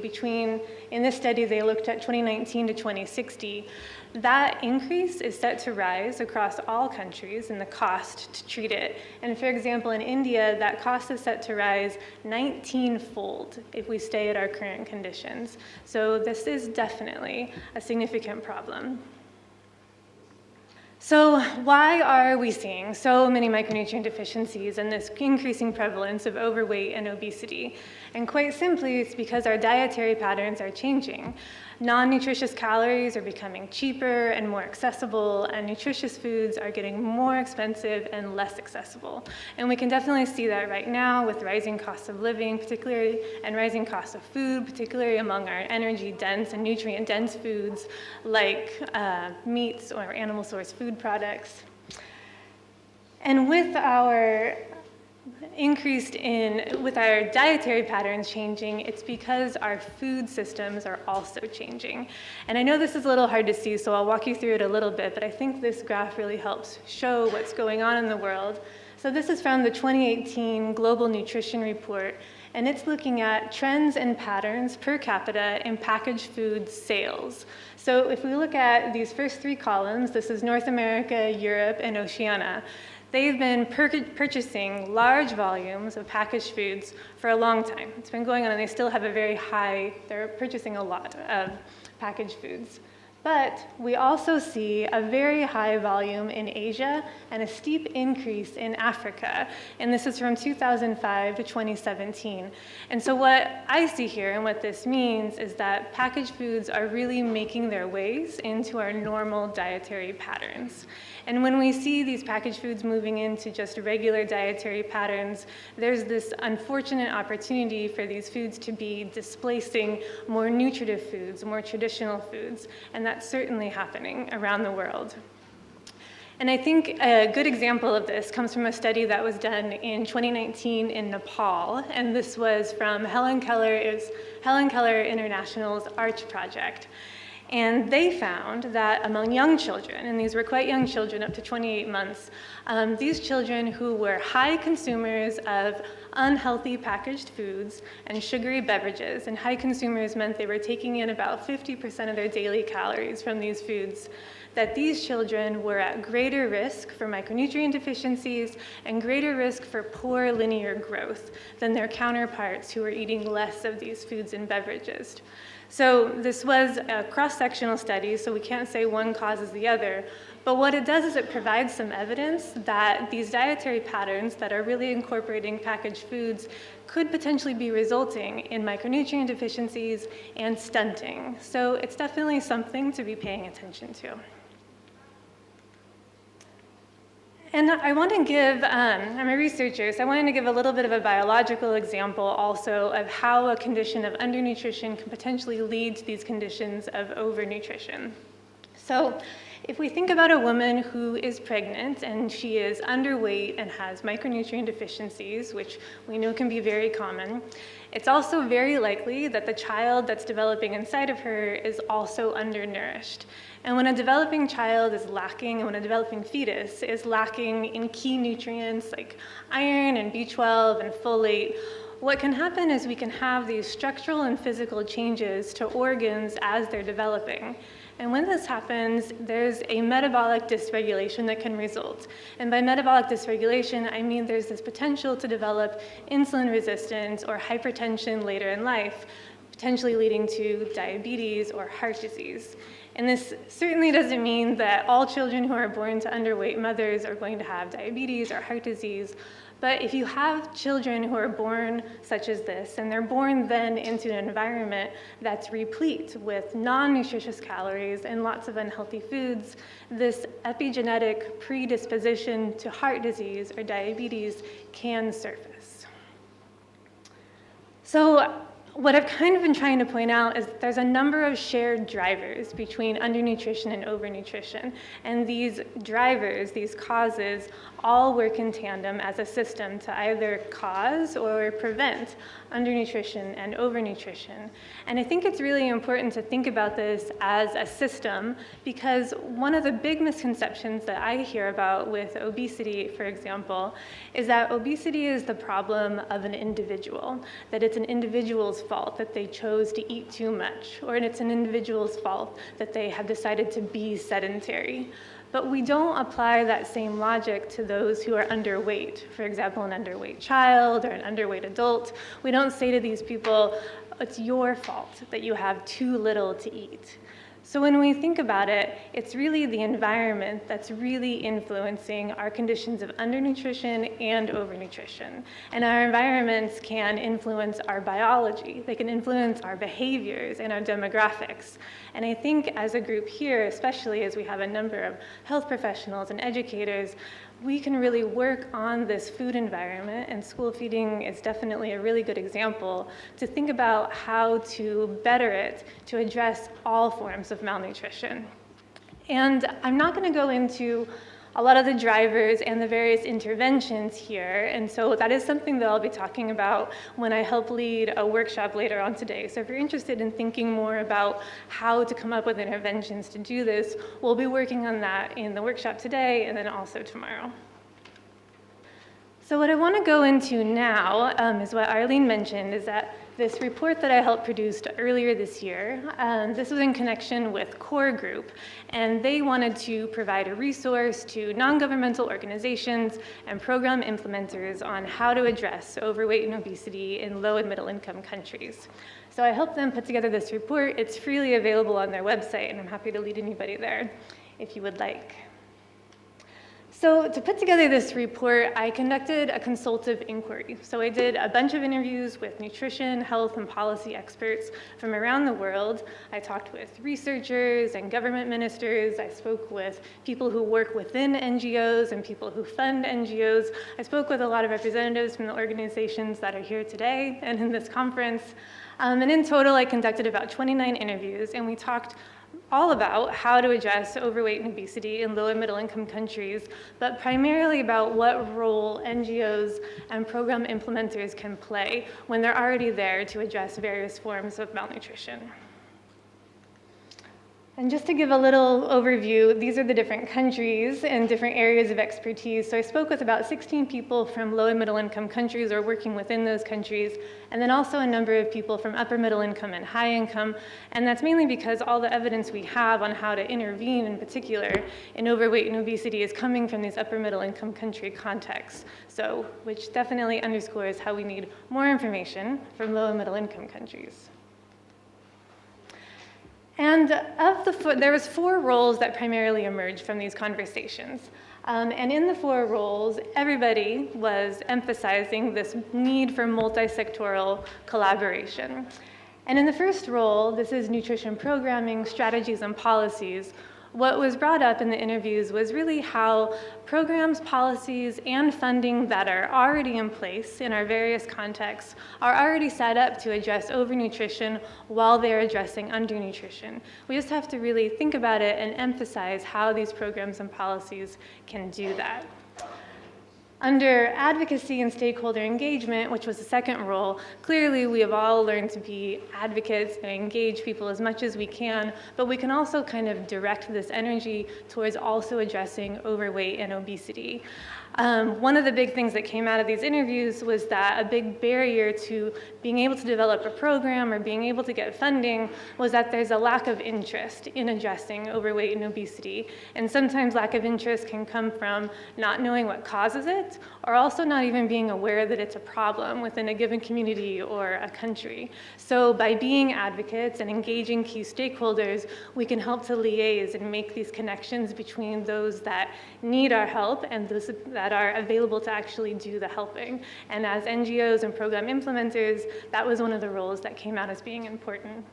in this study they looked at 2019 to 2060, that increase is set to rise across all countries in the cost to treat it. And for example, in India, that cost is set to rise 19-fold if we stay at our current conditions. So this is definitely a significant problem. So why are we seeing so many micronutrient deficiencies and this increasing prevalence of overweight and obesity? And quite simply, it's because our dietary patterns are changing. Non-nutritious calories are becoming cheaper and more accessible, and nutritious foods are getting more expensive and less accessible. And we can definitely see that right now with rising costs of living, particularly, and rising costs of food, particularly among our energy-dense and nutrient-dense foods like meats or animal-sourced food products. And with our with our dietary patterns changing, it's because our food systems are also changing. And I know this is a little hard to see, so I'll walk you through it a little bit, but I think this graph really helps show what's going on in the world. So this is from the 2018 Global Nutrition Report, and it's looking at trends and patterns per capita in packaged food sales. So if we look at these first 3 columns, this is North America, Europe, and Oceania. They've been purchasing large volumes of packaged foods for a long time. It's been going on, and they still have they're purchasing a lot of packaged foods. But we also see a very high volume in Asia and a steep increase in Africa. And this is from 2005 to 2017. And so what I see here and what this means is that packaged foods are really making their ways into our normal dietary patterns. And when we see these packaged foods moving into just regular dietary patterns, there's this unfortunate opportunity for these foods to be displacing more nutritive foods, more traditional foods, and that's certainly happening around the world. And I think a good example of this comes from a study that was done in 2019 in Nepal, and this was from Helen Keller International's ARCH project. And they found that among young children, and these were quite young children up to 28 months, these children who were high consumers of unhealthy packaged foods and sugary beverages, and high consumers meant they were taking in about 50% of their daily calories from these foods, that these children were at greater risk for micronutrient deficiencies and greater risk for poor linear growth than their counterparts who were eating less of these foods and beverages. So this was a cross-sectional study, so we can't say one causes the other, but what it does is it provides some evidence that these dietary patterns that are really incorporating packaged foods could potentially be resulting in micronutrient deficiencies and stunting. So it's definitely something to be paying attention to. And I want to give, I'm a researcher, so I wanted to give a little bit of a biological example also of how a condition of undernutrition can potentially lead to these conditions of overnutrition. So if we think about a woman who is pregnant and she is underweight and has micronutrient deficiencies, which we know can be very common, it's also very likely that the child that's developing inside of her is also undernourished. And when a developing child is lacking, and when a developing fetus is lacking in key nutrients like iron and B12 and folate, what can happen is we can have these structural and physical changes to organs as they're developing. And when this happens, there's a metabolic dysregulation that can result. And by metabolic dysregulation, I mean there's this potential to develop insulin resistance or hypertension later in life, potentially leading to diabetes or heart disease. And this certainly doesn't mean that all children who are born to underweight mothers are going to have diabetes or heart disease, But if you have children who are born such as this, and they're born then into an environment that's replete with non-nutritious calories and lots of unhealthy foods, this epigenetic predisposition to heart disease or diabetes can surface. So what I've kind of been trying to point out is that there's a number of shared drivers between undernutrition and overnutrition. And these drivers, these causes, all work in tandem as a system to either cause or prevent undernutrition and overnutrition. And I think it's really important to think about this as a system, because one of the big misconceptions that I hear about with obesity, for example, is that obesity is the problem of an individual, that it's an individual's fault that they chose to eat too much, or it's an individual's fault that they have decided to be sedentary. But we don't apply that same logic to those who are underweight. For example, an underweight child or an underweight adult. We don't say to these people, it's your fault that you have too little to eat. So when we think about it, it's really the environment that's really influencing our conditions of undernutrition and overnutrition. And our environments can influence our biology. They can influence our behaviors and our demographics. And I think as a group here, especially as we have a number of health professionals and educators, we can really work on this food environment, and school feeding is definitely a really good example to think about how to better it to address all forms of malnutrition. And I'm not going to go into a lot of the drivers and the various interventions here, and so that is something that I'll be talking about when I help lead a workshop later on today. So if you're interested in thinking more about how to come up with interventions to do this, we'll be working on that in the workshop today and then also tomorrow. So what I want to go into now is what Arlene mentioned, is that this report that I helped produce earlier this year, this was in connection with Core Group, and they wanted to provide a resource to non-governmental organizations and program implementers on how to address overweight and obesity in low and middle income countries. So I helped them put together this report. It's freely available on their website, and I'm happy to lead anybody there if you would like. So to put together this report, I conducted a consultative inquiry. So I did a bunch of interviews with nutrition, health, and policy experts from around the world. I talked with researchers and government ministers. I spoke with people who work within NGOs and people who fund NGOs. I spoke with a lot of representatives from the organizations that are here today and in this conference. And in total, I conducted about 29 interviews, and we talked all about how to address overweight and obesity in low and middle income countries, but primarily about what role NGOs and program implementers can play when they're already there to address various forms of malnutrition. And just to give a little overview, these are the different countries and different areas of expertise. So I spoke with about 16 people from low and middle income countries or working within those countries, and then also a number of people from upper middle income and high income. And that's mainly because all the evidence we have on how to intervene in particular in overweight and obesity is coming from these upper middle income country contexts. So, which definitely underscores how we need more information from low and middle income countries. And there was 4 roles that primarily emerged from these conversations. And in the 4 roles, everybody was emphasizing this need for multi-sectoral collaboration. And in the first role, this is nutrition programming, strategies, and policies. What was brought up in the interviews was really how programs, policies, and funding that are already in place in our various contexts are already set up to address overnutrition while they're addressing undernutrition. We just have to really think about it and emphasize how these programs and policies can do that. Under advocacy and stakeholder engagement, which was the second role, clearly we have all learned to be advocates and engage people as much as we can, but we can also kind of direct this energy towards also addressing overweight and obesity. One of the big things that came out of these interviews was that a big barrier to being able to develop a program or being able to get funding was that there's a lack of interest in addressing overweight and obesity. And sometimes lack of interest can come from not knowing what causes it, or also not even being aware that it's a problem within a given community or a country. So by being advocates and engaging key stakeholders, we can help to liaise and make these connections between those that need our help and those that that are available to actually do the helping. And as NGOs and program implementers, that was one of the roles that came out as being important.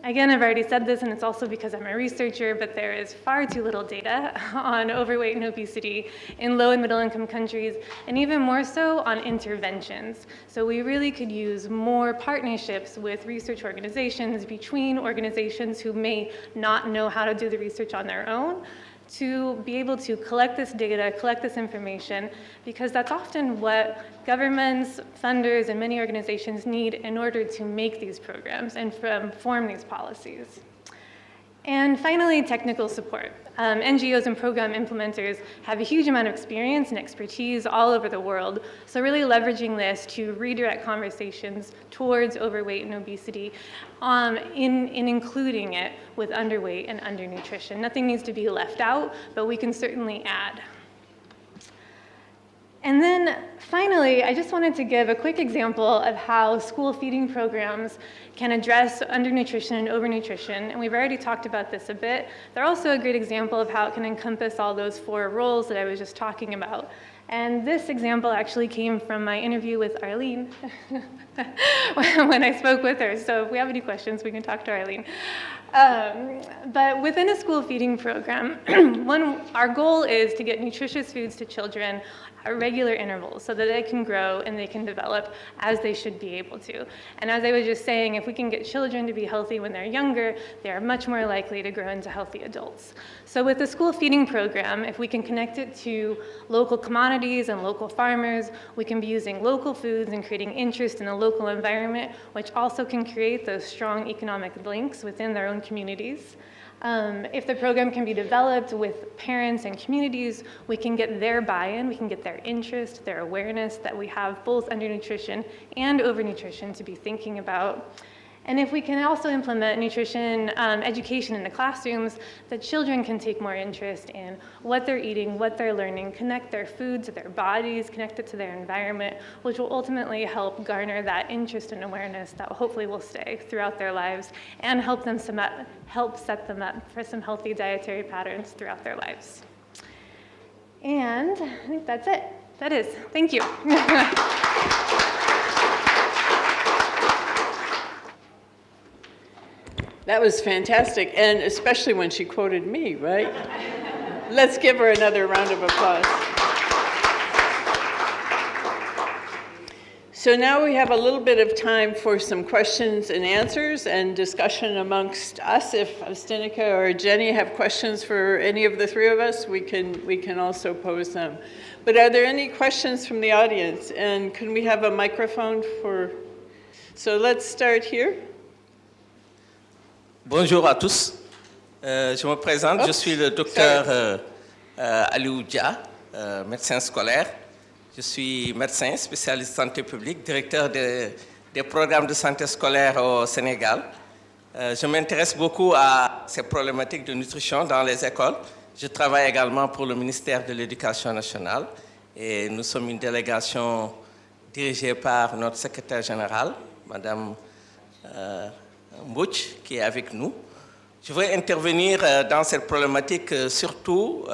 Again, I've already said this, and it's also because I'm a researcher, but there is far too little data on overweight and obesity in low and middle income countries, and even more so on interventions. So we really could use more partnerships with research organizations, between organizations who may not know how to do the research on their own, to be able to collect this data, collect this information, because that's often what governments, funders, and many organizations need in order to make these programs and form these policies. And finally, technical support. NGOs and program implementers have a huge amount of experience and expertise all over the world, so really leveraging this to redirect conversations towards overweight and obesity, in including it with underweight and undernutrition. Nothing needs to be left out, but we can certainly add. And then finally, I just wanted to give a quick example of how school feeding programs can address undernutrition and overnutrition, and we've already talked about this a bit. They're also a great example of how it can encompass all those 4 roles that I was just talking about. And this example actually came from my interview with Arlene when I spoke with her. So if we have any questions, we can talk to Arlene. But within a school feeding program, our goal is to get nutritious foods to children at regular intervals so that they can grow and they can develop as they should be able to. And as I was just saying, if we can get children to be healthy when they're younger, they are much more likely to grow into healthy adults. So with the school feeding program, if we can connect it to local commodities and local farmers, we can be using local foods and creating interest in the local environment, which also can create those strong economic links within their own communities. If the program can be developed with parents and communities, we can get their buy-in, we can get their interest, their awareness that we have both undernutrition and overnutrition to be thinking about. And if we can also implement nutrition education in the classrooms, the children can take more interest in what they're eating, what they're learning, connect their food to their bodies, connect it to their environment, which will ultimately help garner that interest and awareness that hopefully will stay throughout their lives and help set them up for some healthy dietary patterns throughout their lives. And I think that's it. That is. Thank you. That was fantastic, and especially when she quoted me, right? Let's give her another round of applause. So now we have a little bit of time for some questions and answers and discussion amongst us. If Stinika or Jenny have questions for any of the 3 of us, we can also pose them. But are there any questions from the audience? And can we have a microphone for... So let's start here. Bonjour à tous. Je me présente, je suis le docteur Aliou Dia, médecin scolaire. Je suis médecin spécialiste santé publique, directeur des programmes de santé scolaire au Sénégal. Je m'intéresse beaucoup à ces problématiques de nutrition dans les écoles. Je travaille également pour le ministère de l'Éducation nationale et nous sommes une délégation dirigée par notre secrétaire général, Madame Mbouch, qui est avec nous. Je veux intervenir dans cette problématique surtout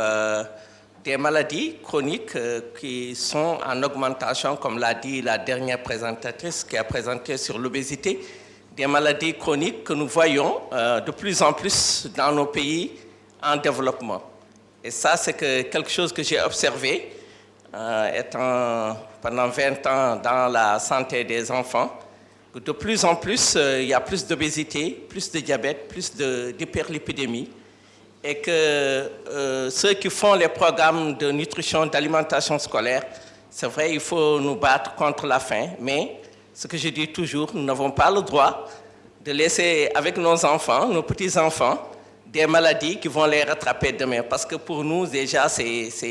des maladies chroniques qui sont en augmentation, comme l'a dit la dernière présentatrice qui a présenté sur l'obésité, des maladies chroniques que nous voyons de plus en plus dans nos pays en développement. Et ça, c'est quelque chose que j'ai observé étant pendant 20 ans dans la santé des enfants. De plus en plus, il y a plus d'obésité, plus de diabète, plus d'hyperlipidémie. Et que ceux qui font les programmes de nutrition, d'alimentation scolaire, c'est vrai, il faut nous battre contre la faim. Mais ce que je dis toujours, nous n'avons pas le droit de laisser avec nos enfants, nos petits-enfants, des maladies qui vont les rattraper demain. Parce que pour nous, déjà, c'est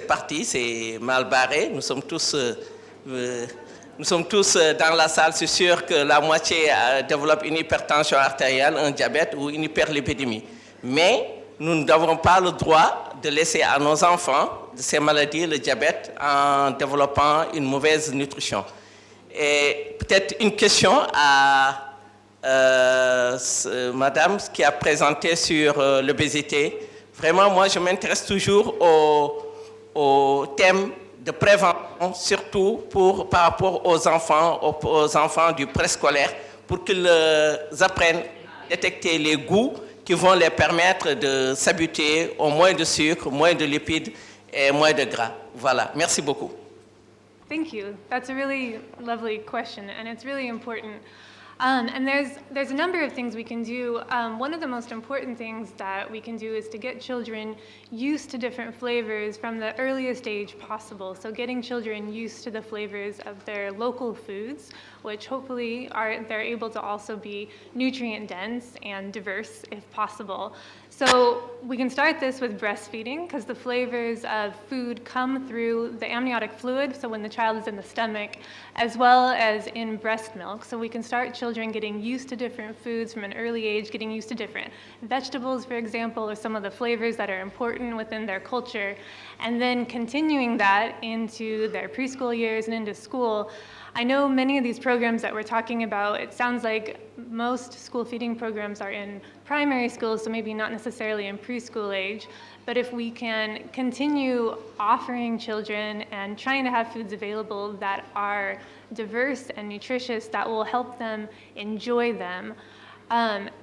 parti, c'est mal barré. Nous sommes tous dans la salle, c'est sûr que la moitié développe une hypertension artérielle, un diabète ou une hyperlipidémie. Mais nous n'avons pas le droit de laisser à nos enfants de ces maladies, le diabète, en développant une mauvaise nutrition. Et peut-être une question à Madame qui a présenté sur l'obésité. Vraiment, moi, je m'intéresse toujours au thème de prévention, surtout par rapport aux enfants du préscolaire, pour qu'ils apprennent à détecter les goûts qui vont les permettre de s'habituer au moins de sucre, moins de lipides et moins de gras. Voilà, merci beaucoup. Thank you. That's a really lovely question, and it's really important. And there's a number of things we can do. One of the most important things that we can do is to get children used to different flavors from the earliest age possible. So getting children used to the flavors of their local foods, which hopefully they're able to also be nutrient dense and diverse if possible. So we can start this with breastfeeding, because the flavors of food come through the amniotic fluid, so when the child is in the stomach, as well as in breast milk. So we can start children getting used to different foods from an early age, getting used to different vegetables, for example, or some of the flavors that are important within their culture, and then continuing that into their preschool years and into school. I know many of these programs that we're talking about, it sounds like most school feeding programs are in primary schools, so maybe not necessarily in preschool age, but if we can continue offering children and trying to have foods available that are diverse and nutritious, that will help them enjoy them.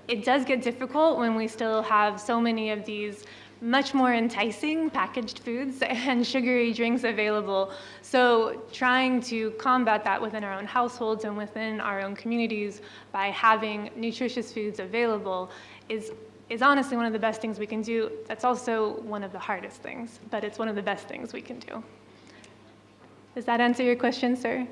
It does get difficult when we still have so many of these much more enticing packaged foods and sugary drinks available. So trying to combat that within our own households and within our own communities by having nutritious foods available is honestly one of the best things we can do. That's also one of the hardest things, but it's one of the best things we can do. Does that answer your question, sir?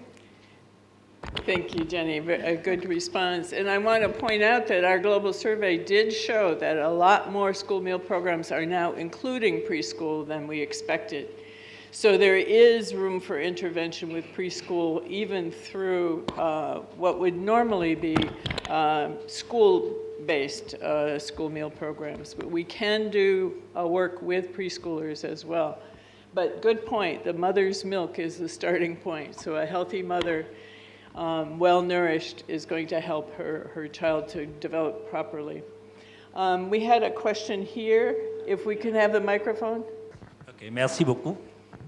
Thank you, Jenny. A good response. And I want to point out that our global survey did show that a lot more school meal programs are now including preschool than we expected. So there is room for intervention with preschool, even through what would normally be school-based school meal programs. But we can do work with preschoolers as well. But good point, the mother's milk is the starting point. So a healthy mother, well-nourished, is going to help her child to develop properly. We had a question here, if we can have the microphone. Okay, merci beaucoup.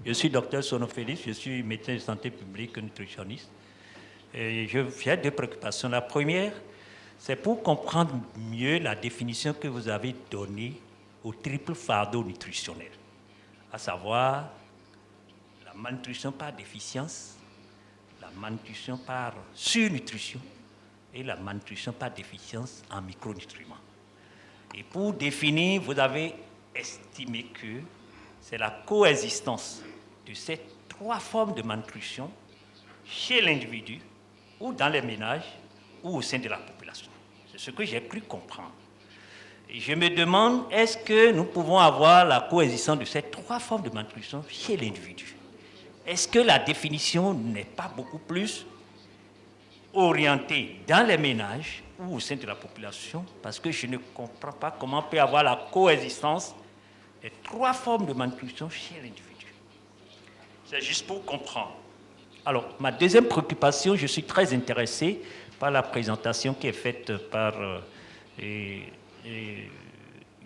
Je suis docteur Sono Félix, je suis médecin de santé publique nutritionniste. Et j'ai deux préoccupations. La première, c'est pour comprendre mieux la définition que vous avez donnée au triple fardeau nutritionnel, à savoir la malnutrition par déficience, la malnutrition par surnutrition et la malnutrition par déficience en micronutriments. Et pour définir, vous avez estimé que c'est la coexistence de ces trois formes de malnutrition chez l'individu ou dans les ménages ou au sein de la population. C'est ce que j'ai cru comprendre. Et je me demande, est-ce que nous pouvons avoir la coexistence de ces trois formes de malnutrition chez l'individu? Est-ce que la définition n'est pas beaucoup plus orientée dans les ménages ou au sein de la population? Parce que je ne comprends pas comment on peut avoir la coexistence des trois formes de malnutrition chez l'individu. C'est juste pour comprendre. Alors, ma deuxième préoccupation, je suis très intéressé par la présentation qui est faite par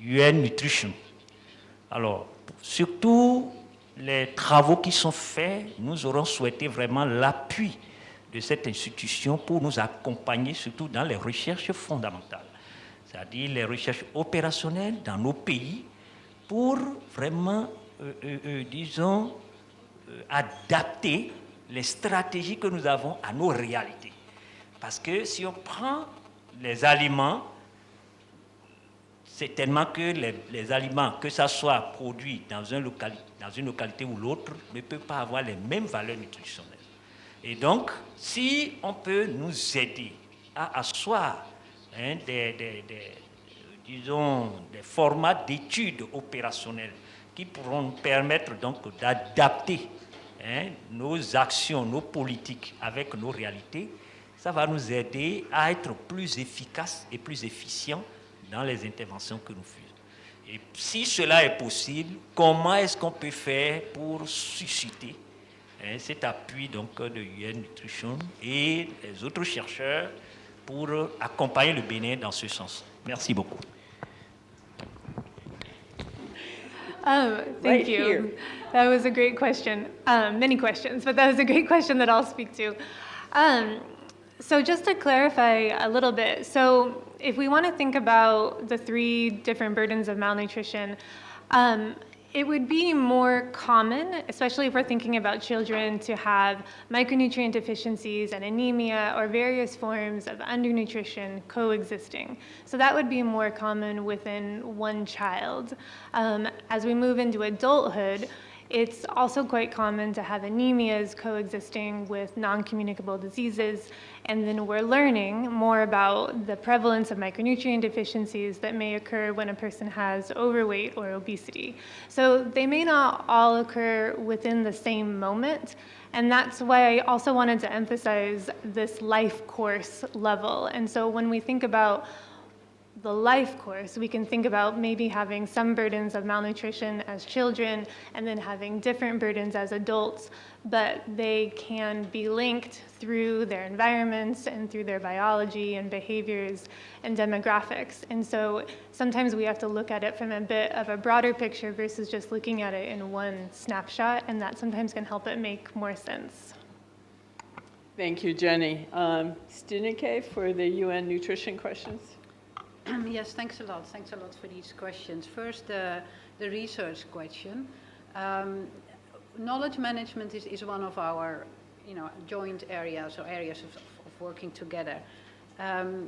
UN Nutrition. Alors, surtout les travaux qui sont faits, nous aurons souhaité vraiment l'appui de cette institution pour nous accompagner, surtout dans les recherches fondamentales, c'est-à-dire les recherches opérationnelles dans nos pays, pour vraiment, disons, adapter les stratégies que nous avons à nos réalités. Parce que si on prend les aliments, c'est tellement que les aliments, que ça soit produit dans une localité ou l'autre, ne peuvent pas avoir les mêmes valeurs nutritionnelles. Et donc, si on peut nous aider à asseoir disons, des formats d'études opérationnelles qui pourront nous permettre donc d'adapter nos actions, nos politiques avec nos réalités, ça va nous aider à être plus efficaces et plus efficients dans les interventions que nous faisons. Et si cela est possible, comment est-ce qu'on peut faire pour susciter cet appui donc, de UN Nutrition et les autres chercheurs pour accompagner le Bénin dans ce sens? Merci beaucoup. Thank Right you. here. That was a great question. Many questions, but that was a great question that I'll speak to. So just to clarify a little bit, so if we want to think about the 3 different burdens of malnutrition, it would be more common, especially if we're thinking about children, to have micronutrient deficiencies and anemia or various forms of undernutrition coexisting. So that would be more common within one child. As we move into adulthood, it's also quite common to have anemias coexisting with non-communicable diseases, and then we're learning more about the prevalence of micronutrient deficiencies that may occur when a person has overweight or obesity. So they may not all occur within the same moment, and that's why I also wanted to emphasize this life course level. And so when we think about the life course, we can think about maybe having some burdens of malnutrition as children and then having different burdens as adults, but they can be linked through their environments and through their biology and behaviors and demographics. And so sometimes we have to look at it from a bit of a broader picture versus just looking at it in one snapshot, and that sometimes can help it make more sense. Thank you, Jenny. Stineke for the UN nutrition questions. Yes, thanks a lot. Thanks a lot for these questions. First, the research question. Knowledge management is one of our, joint areas or areas of working together.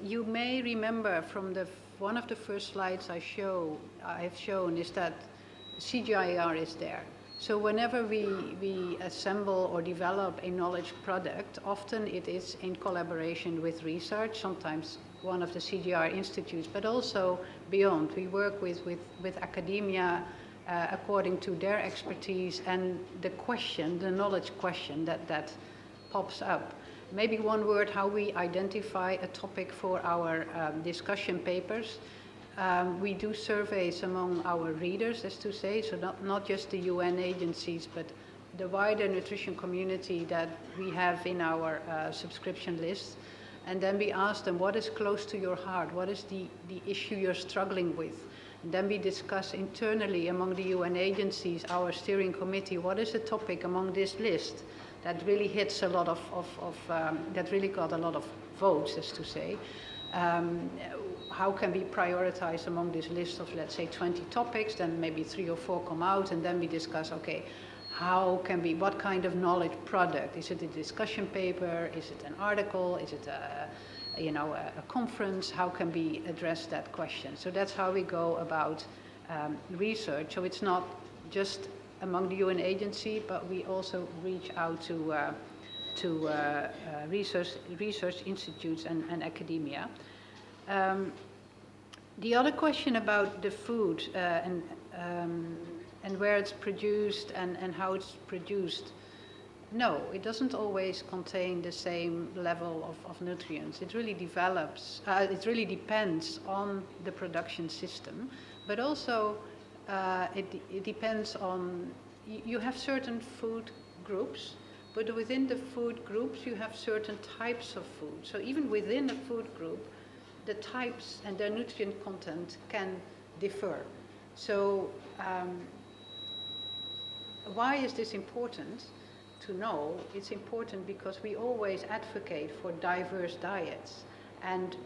You may remember from one of the first slides I've shown is that CGIAR is there. So whenever we assemble or develop a knowledge product, often it is in collaboration with research, sometimes one of the CGIAR institutes, but also beyond. We work with academia according to their expertise and the knowledge question that pops up. Maybe one word how we identify a topic for our discussion papers. We do surveys among our readers, as to say, so not just the UN agencies, but the wider nutrition community that we have in our subscription list. And then we ask them, what is close to your heart? What is the issue you're struggling with? And then we discuss internally among the UN agencies, our steering committee, what is the topic among this list that really hits a lot that really got a lot of votes, as to say. How can we prioritize among this list of, let's say, 20 topics, then maybe 3 or 4 come out, and then we discuss, okay, what kind of knowledge product? Is it a discussion paper? Is it an article? Is it a conference? How can we address that question? So that's how we go about research. So it's not just among the UN agency, but we also reach out to research institutes and academia. The other question about the food and where it's produced and how it's produced, no, it doesn't always contain the same level of nutrients. It really it really depends on the production system, but also it depends on, you have certain food groups, but within the food groups you have certain types of food. So even within a food group, the types and their nutrient content can differ. So why is this important to know? It's important because we always advocate for diverse diets. And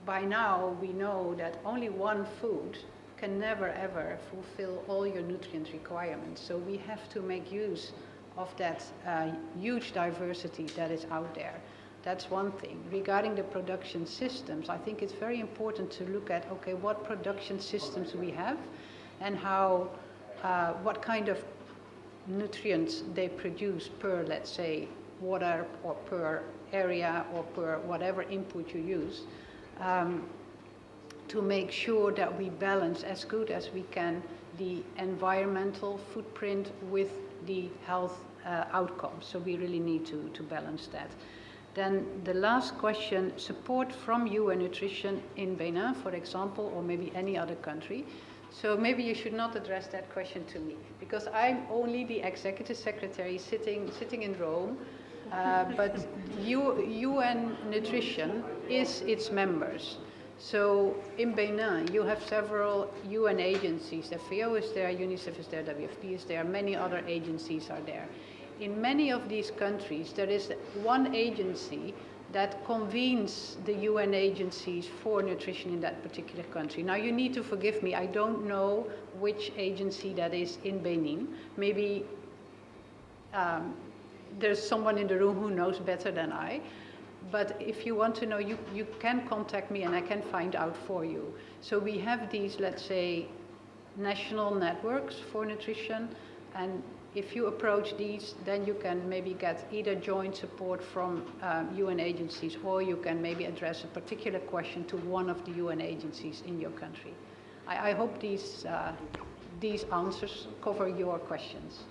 by now we know that only one food can never ever fulfill all your nutrient requirements. So we have to make use of that huge diversity that is out there. That's one thing. Regarding the production systems, I think it's very important to look at, okay, what production systems we have and how, what kind of nutrients they produce per, let's say, water or per area or per whatever input you use, to make sure that we balance as good as we can the environmental footprint with the health outcomes. So we really need to balance that. Then the last question, support from UN Nutrition in Benin, for example, or maybe any other country. So maybe you should not address that question to me, because I'm only the executive secretary sitting in Rome, but UN Nutrition is its members. So in Benin, you have several UN agencies. The FAO is there, UNICEF is there, WFP is there, many other agencies are there. In many of these countries, there is one agency that convenes the UN agencies for nutrition in that particular country. Now you need to forgive me, I don't know which agency that is in Benin. Maybe there's someone in the room who knows better than I. But if you want to know, you can contact me and I can find out for you. So we have these, let's say, national networks for nutrition, and if you approach these, then you can maybe get either joint support from UN agencies, or you can maybe address a particular question to one of the UN agencies in your country. I hope these answers cover your questions.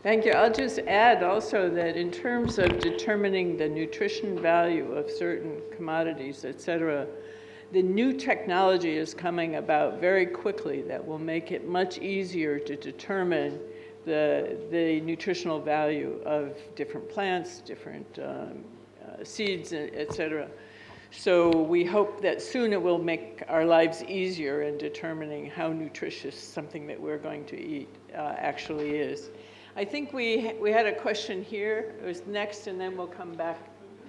Thank you. I'll just add also that in terms of determining the nutrition value of certain commodities, etc., the new technology is coming about very quickly that will make it much easier to determine the nutritional value of different plants, different seeds, etc. So we hope that soon it will make our lives easier in determining how nutritious something that we're going to eat actually is. I think we had a question here. It was next, and then we'll come back.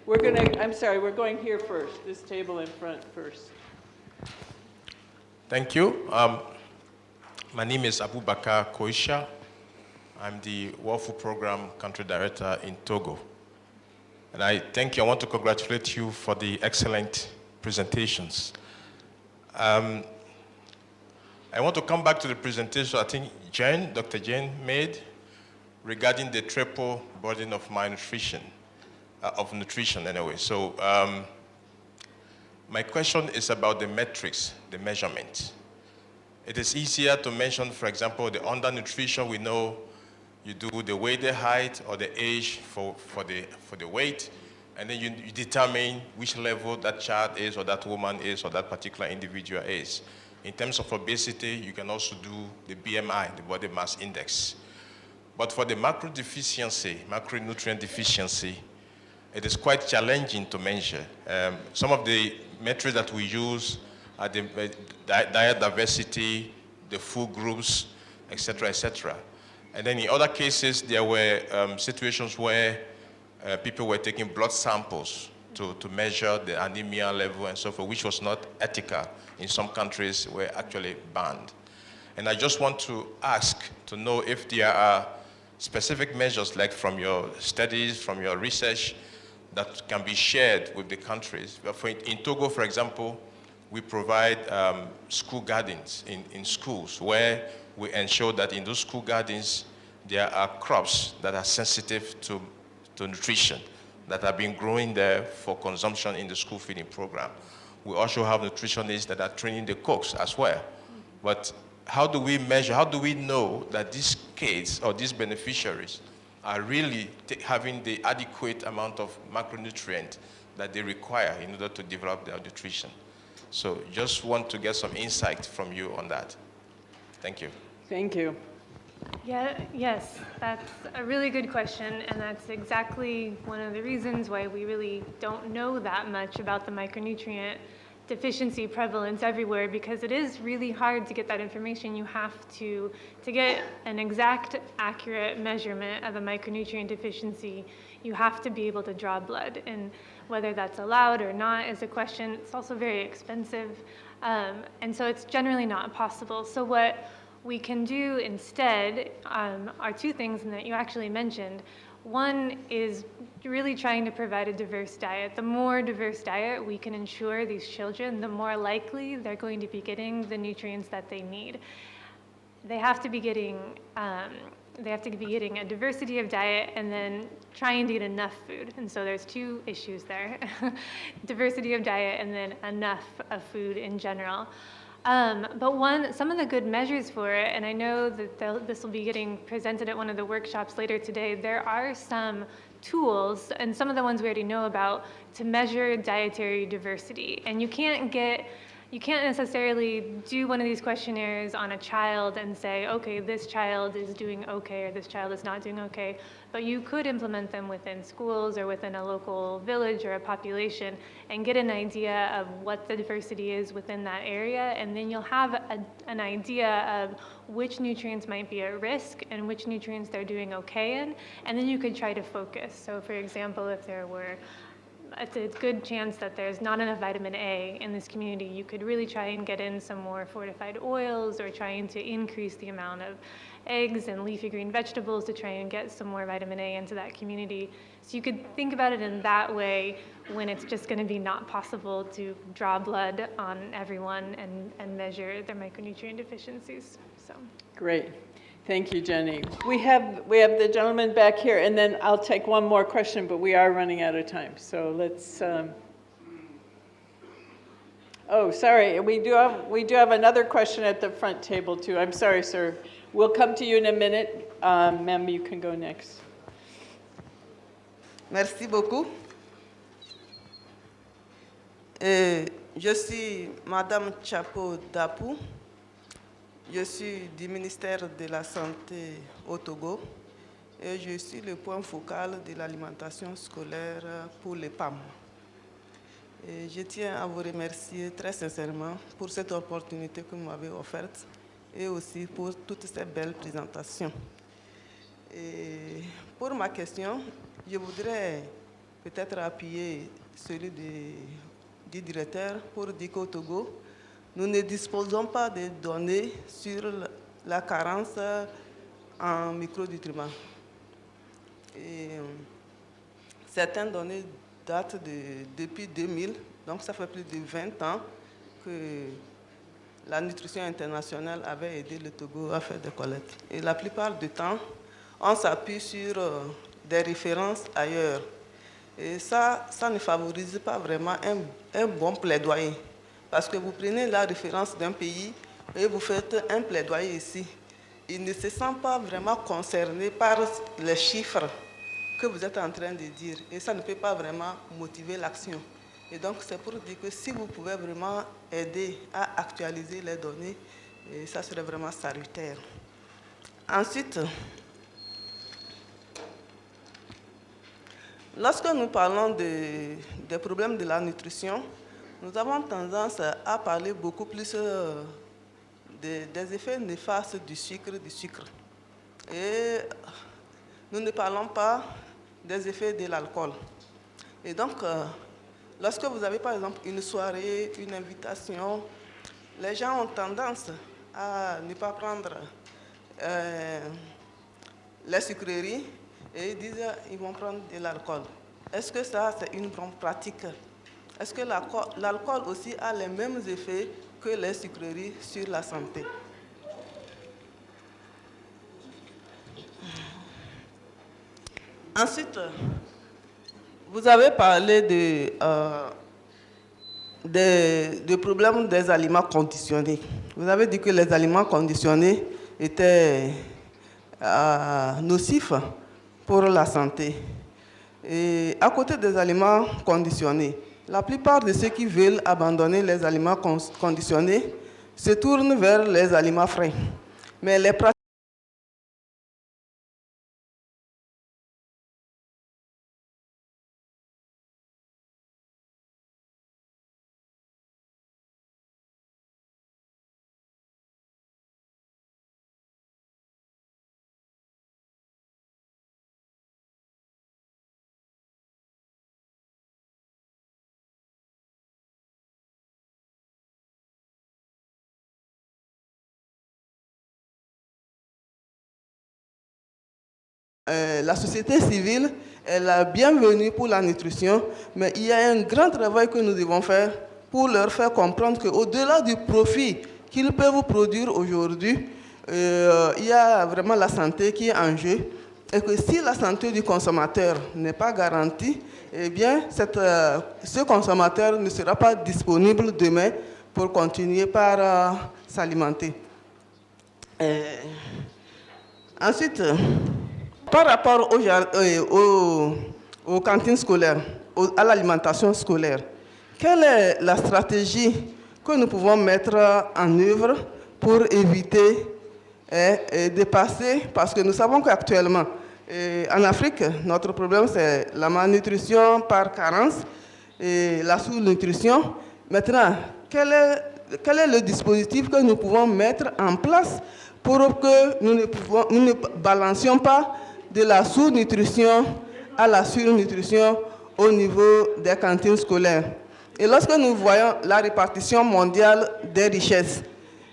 We're going here first, this table in front first. Thank you. My name is Abubakar Koisha. I'm the World Food Program Country Director in Togo. And I thank you. I want to congratulate you for the excellent presentations. I want to come back to the presentation I think Dr. Jane made regarding the triple burden of malnutrition, of nutrition anyway. So my question is about the metrics, the measurement. It is easier to mention, for example, the undernutrition. We know you do the weight, the height, or the age for the weight, and then you determine which level that child is, or that woman is, or that particular individual is. In terms of obesity, you can also do the BMI, the body mass index. But for the macronutrient deficiency, it is quite challenging to measure. Some of the metrics that we use are the diet diversity, the food groups, etc., etc. And then in other cases, there were situations where people were taking blood samples to measure the anemia level and so forth, which was not ethical. In some countries were actually banned. And I just want to ask to know if there are specific measures, like from your studies, from your research, that can be shared with the countries. In Togo, for example, we provide school gardens in schools, where we ensure that in those school gardens, there are crops that are sensitive to nutrition, that are being grown there for consumption in the school feeding program. We also have nutritionists that are training the cooks as well. But how do we measure, how do we know that these kids or these beneficiaries are really having the adequate amount of macronutrient that they require in order to develop their nutrition? So just want to get some insight from you on that. Thank you. Thank you. Yes, that's a really good question, and that's exactly one of the reasons why we really don't know that much about the micronutrient deficiency prevalence everywhere, because it is really hard to get that information. You have to get an exact, accurate measurement of a micronutrient deficiency, you have to be able to draw blood, and whether that's allowed or not is a question. It's also very expensive, and so it's generally not possible. So what we can do instead are two things that you actually mentioned. One is really trying to provide a diverse diet. The more diverse diet we can ensure these children, the more likely they're going to be getting the nutrients that they need. They have to be getting a diversity of diet, and then trying to get enough food. And so there's two issues there. Diversity of diet and then enough of food in general. But some of the good measures for it, and I know that this will be getting presented at one of the workshops later today, there are some tools, and some of the ones we already know about, to measure dietary diversity. And you can't get you can't necessarily do one of these questionnaires on a child and say, okay, this child is doing okay or this child is not doing okay, but you could implement them within schools or within a local village or a population and get an idea of what the diversity is within that area, and then you'll have an idea of which nutrients might be at risk and which nutrients they're doing okay in, and then you could try to focus. So for example, if there were it's a good chance that there's not enough vitamin A in this community, you could really try and get in some more fortified oils or trying to increase the amount of eggs and leafy green vegetables to try and get some more vitamin A into that community. So you could think about it in that way when it's just going to be not possible to draw blood on everyone and measure their micronutrient deficiencies. So. Great. Thank you, Jenny. We have the gentleman back here, and then I'll take one more question, but we are running out of time. So let's. Oh, sorry. We do have another question at the front table too. I'm sorry, sir. We'll come to you in a minute. Ma'am, you can go next. Merci beaucoup. Je suis Madame Chapeau Dapou. Je suis du ministère de la Santé au Togo et je suis le point focal de l'alimentation scolaire pour les PAM. Et je tiens à vous remercier très sincèrement pour cette opportunité que vous m'avez offerte et aussi pour toutes ces belles présentations. Et pour ma question, je voudrais peut-être appuyer celui du directeur pour dire qu'au Togo, nous ne disposons pas de données sur la carence en micronutriments. Et certaines données datent depuis 2000, donc ça fait plus de 20 ans que la Nutrition Internationale avait aidé le Togo à faire des collectes. Et la plupart du temps, on s'appuie sur des références ailleurs. Et ça ne favorise pas vraiment un bon plaidoyer. Parce que vous prenez la référence d'un pays et vous faites un plaidoyer ici. Il ne se sent pas vraiment concerné par les chiffres que vous êtes en train de dire. Et ça ne peut pas vraiment motiver l'action. Et donc, c'est pour dire que si vous pouvez vraiment aider à actualiser les données, ça serait vraiment salutaire. Ensuite, lorsque nous parlons des problèmes de la nutrition, nous avons tendance à parler beaucoup plus des effets néfastes du sucre. Et nous ne parlons pas des effets de l'alcool. Et donc, lorsque vous avez par exemple une soirée, une invitation, les gens ont tendance à ne pas prendre les sucreries et ils disent qu'ils vont prendre de l'alcool. Est-ce que ça, c'est une bonne pratique? Est-ce que l'alcool aussi a les mêmes effets que les sucreries sur la santé? Ensuite, vous avez parlé des problèmes des aliments conditionnés. Vous avez dit que les aliments conditionnés étaient nocifs pour la santé. Et à côté des aliments conditionnés, la plupart de ceux qui veulent abandonner les aliments conditionnés se tournent vers les aliments frais. Mais les pratiques la société civile est la bienvenue pour la nutrition, mais il y a un grand travail que nous devons faire pour leur faire comprendre qu'au-delà du profit qu'ils peuvent produire aujourd'hui, il y a vraiment la santé qui est en jeu. Et que si la santé du consommateur n'est pas garantie, eh bien, ce consommateur ne sera pas disponible demain pour continuer par s'alimenter. Ensuite, par rapport aux cantines scolaires, à l'alimentation scolaire, quelle est la stratégie que nous pouvons mettre en œuvre pour éviter de passer, parce que nous savons qu'actuellement, en Afrique, notre problème c'est la malnutrition par carence et la sous-nutrition. Maintenant, quel est le dispositif que nous pouvons mettre en place pour que nous ne balancions pas de la sous-nutrition à la surnutrition au niveau des cantines scolaires? Et lorsque nous voyons la répartition mondiale des richesses,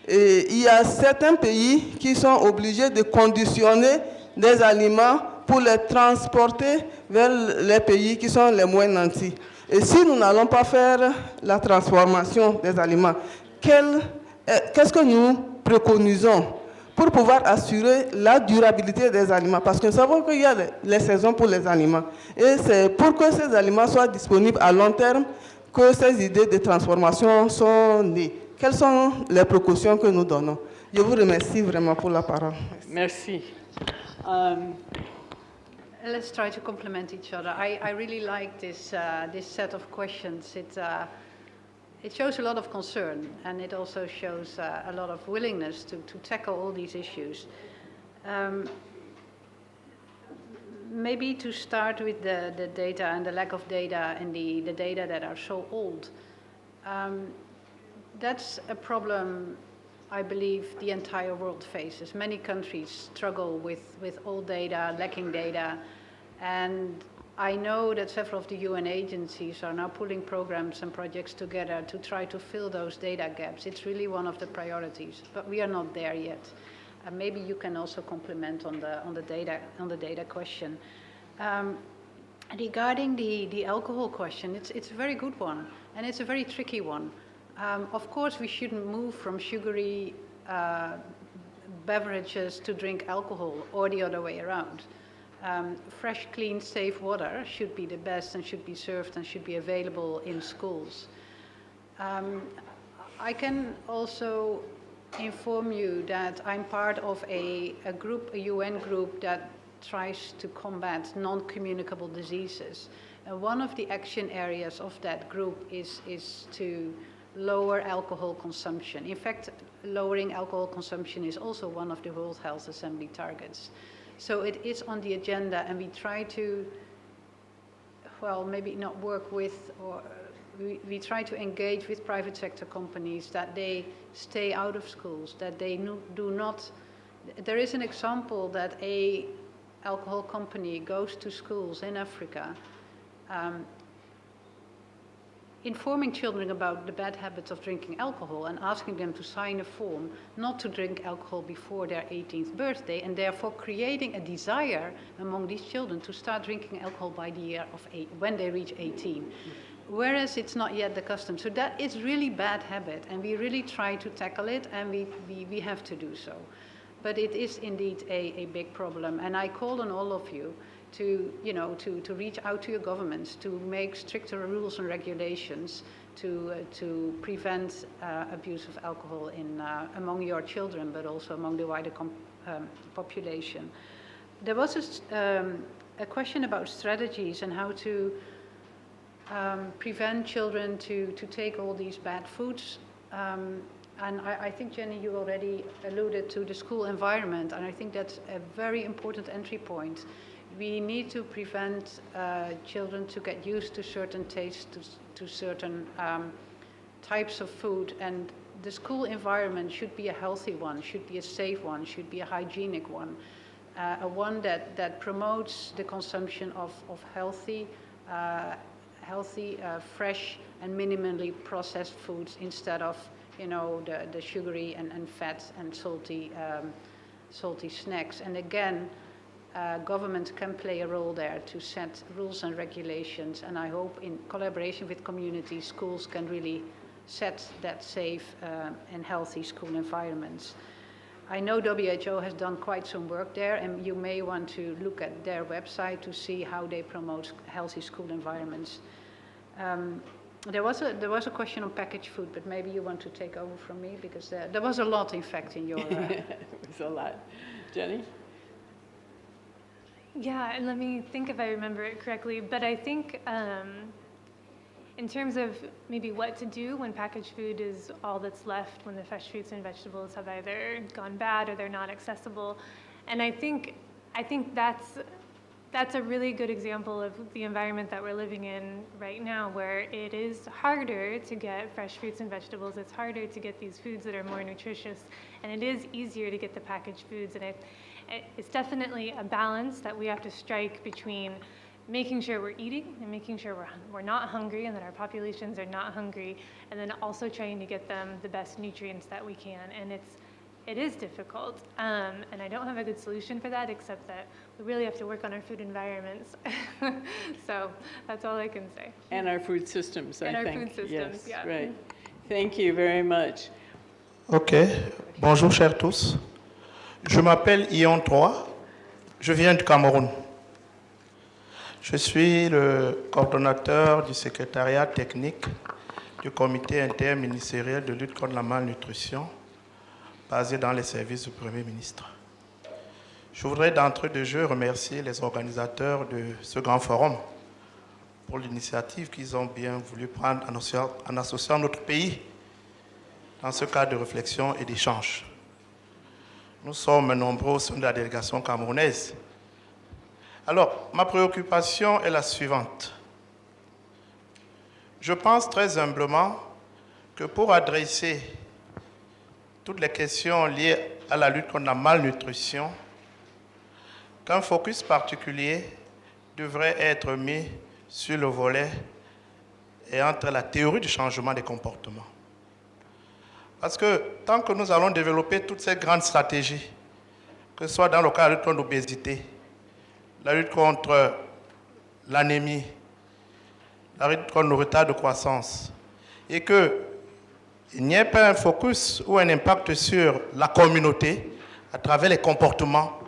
il y a certains pays qui sont obligés de conditionner des aliments pour les transporter vers les pays qui sont les moins nantis. Et si nous n'allons pas faire la transformation des aliments, qu'est-ce que nous préconisons pour pouvoir assurer la durabilité des aliments? Parce que nous savons qu'il y a les saisons pour les aliments. Et c'est pour que ces aliments soient disponibles à long terme que ces idées de transformation sont nées. Quelles sont les précautions que nous donnons? Je vous remercie vraiment pour la parole. Merci. Let's try to complement each other. I really like this set of questions. It shows a lot of concern, and it also shows a lot of willingness to tackle all these issues. Maybe to start with the data and the lack of data and the data that are so old. That's a problem I believe the entire world faces. Many countries struggle with old data, lacking data, and I know that several of the UN agencies are now pulling programs and projects together to try to fill those data gaps. It's really one of the priorities, but we are not there yet. Maybe you can also complement on the data question. Regarding the alcohol question, it's a very good one, and it's a very tricky one. Of course, we shouldn't move from sugary beverages to drink alcohol or the other way around. Fresh, clean, safe water should be the best and should be served and should be available in schools. I can also inform you that I'm part of a UN group that tries to combat non-communicable diseases. And one of the action areas of that group is to lower alcohol consumption. In fact, lowering alcohol consumption is also one of the World Health Assembly targets. So it is on the agenda, and we try to, well, maybe not work with, or we try to engage with private sector companies that they stay out of schools, that they do not. There is an example that a alcohol company goes to schools in Africa, informing children about the bad habits of drinking alcohol and asking them to sign a form not to drink alcohol before their 18th birthday, and therefore creating a desire among these children to start drinking alcohol by the year of when they reach 18. Whereas it's not yet the custom. So that is really bad habit, and we really try to tackle it, and we have to do so. But it is indeed a big problem, and I call on all of you to reach out to your governments, to make stricter rules and regulations to prevent abuse of alcohol among your children, but also among the wider population. There was a question about strategies and how to prevent children to take all these bad foods. And I think, Jenny, you already alluded to the school environment, and I think that's a very important entry point. We need to prevent children to get used to certain tastes, to certain types of food, and the school environment should be a healthy one, should be a safe one, should be a hygienic one, a one that promotes the consumption of healthy, fresh and minimally processed foods instead of the sugary and fat and salty snacks. And again, governments can play a role there to set rules and regulations, and I hope in collaboration with communities, schools can really set that safe and healthy school environments. I know WHO has done quite some work there, and you may want to look at their website to see how they promote healthy school environments. There was a question on packaged food, but maybe you want to take over from me, because there was a lot, in fact, in your... It was a lot. Jenny? Yeah, and let me think if I remember it correctly, but I think in terms of maybe what to do when packaged food is all that's left, when the fresh fruits and vegetables have either gone bad or they're not accessible. And I think that's a really good example of the environment that we're living in right now, where it is harder to get fresh fruits and vegetables. It's harder to get these foods that are more nutritious, and it is easier to get the packaged foods. And it's definitely a balance that we have to strike between making sure we're eating and making sure we're not hungry and that our populations are not hungry, and then also trying to get them the best nutrients that we can. And it is difficult, and I don't have a good solution for that, except that we really have to work on our food environments. So that's all I can say. And our food systems, I think. And our food systems, yes, yeah. Right. Thank you very much. Ok, bonjour chers tous. Je m'appelle Ion 3, je viens du Cameroun. Je suis le coordonnateur du secrétariat technique du comité interministériel de lutte contre la malnutrition, basé dans les services du Premier ministre. Je voudrais d'entrée de jeu remercier les organisateurs de ce grand forum pour l'initiative qu'ils ont bien voulu prendre en associant notre pays dans ce cadre de réflexion et d'échange. Nous sommes nombreux au sein de la délégation camerounaise. Alors, ma préoccupation est la suivante. Je pense très humblement que pour adresser toutes les questions liées à la lutte contre la malnutrition, qu'un focus particulier devrait être mis sur le volet et entre la théorie du changement des comportements. Parce que tant que nous allons développer toutes ces grandes stratégies, que ce soit dans le cas de la lutte contre l'obésité, la lutte contre l'anémie, la lutte contre le retard de croissance, et qu'il n'y ait pas un focus ou un impact sur la communauté à travers les comportements,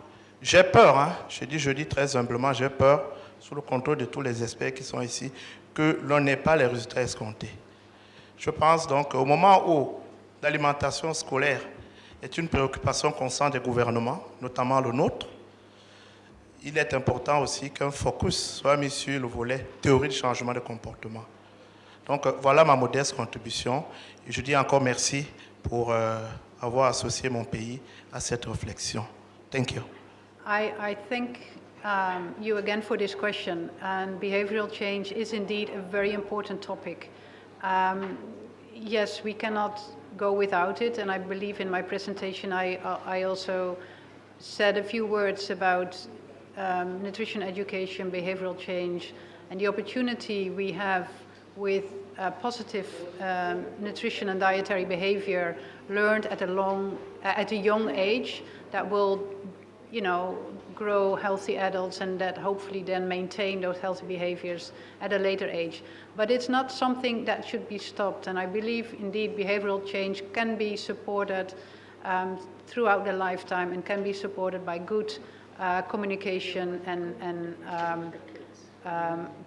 j'ai peur, je dis très humblement, j'ai peur, sous le contrôle de tous les experts qui sont ici, que l'on n'ait pas les résultats escomptés. Je pense donc qu'au moment où l'alimentation scolaire est une préoccupation constante des gouvernements, notamment le nôtre, il est important aussi qu'un focus soit mis sur le volet théorie du changement de comportement. Donc voilà ma modeste contribution. Et je dis encore merci pour avoir associé mon pays à cette réflexion. Thank you. I thank you again for this question. And behavioral change is indeed a very important topic. Yes, we cannot go without it, and I believe in my presentation I also said a few words about nutrition education, behavioral change, and the opportunity we have with positive nutrition and dietary behavior learned at a young age that will, grow healthy adults and that hopefully then maintain those healthy behaviors at a later age. But it's not something that should be stopped, and I believe indeed behavioral change can be supported throughout the lifetime and can be supported by good communication and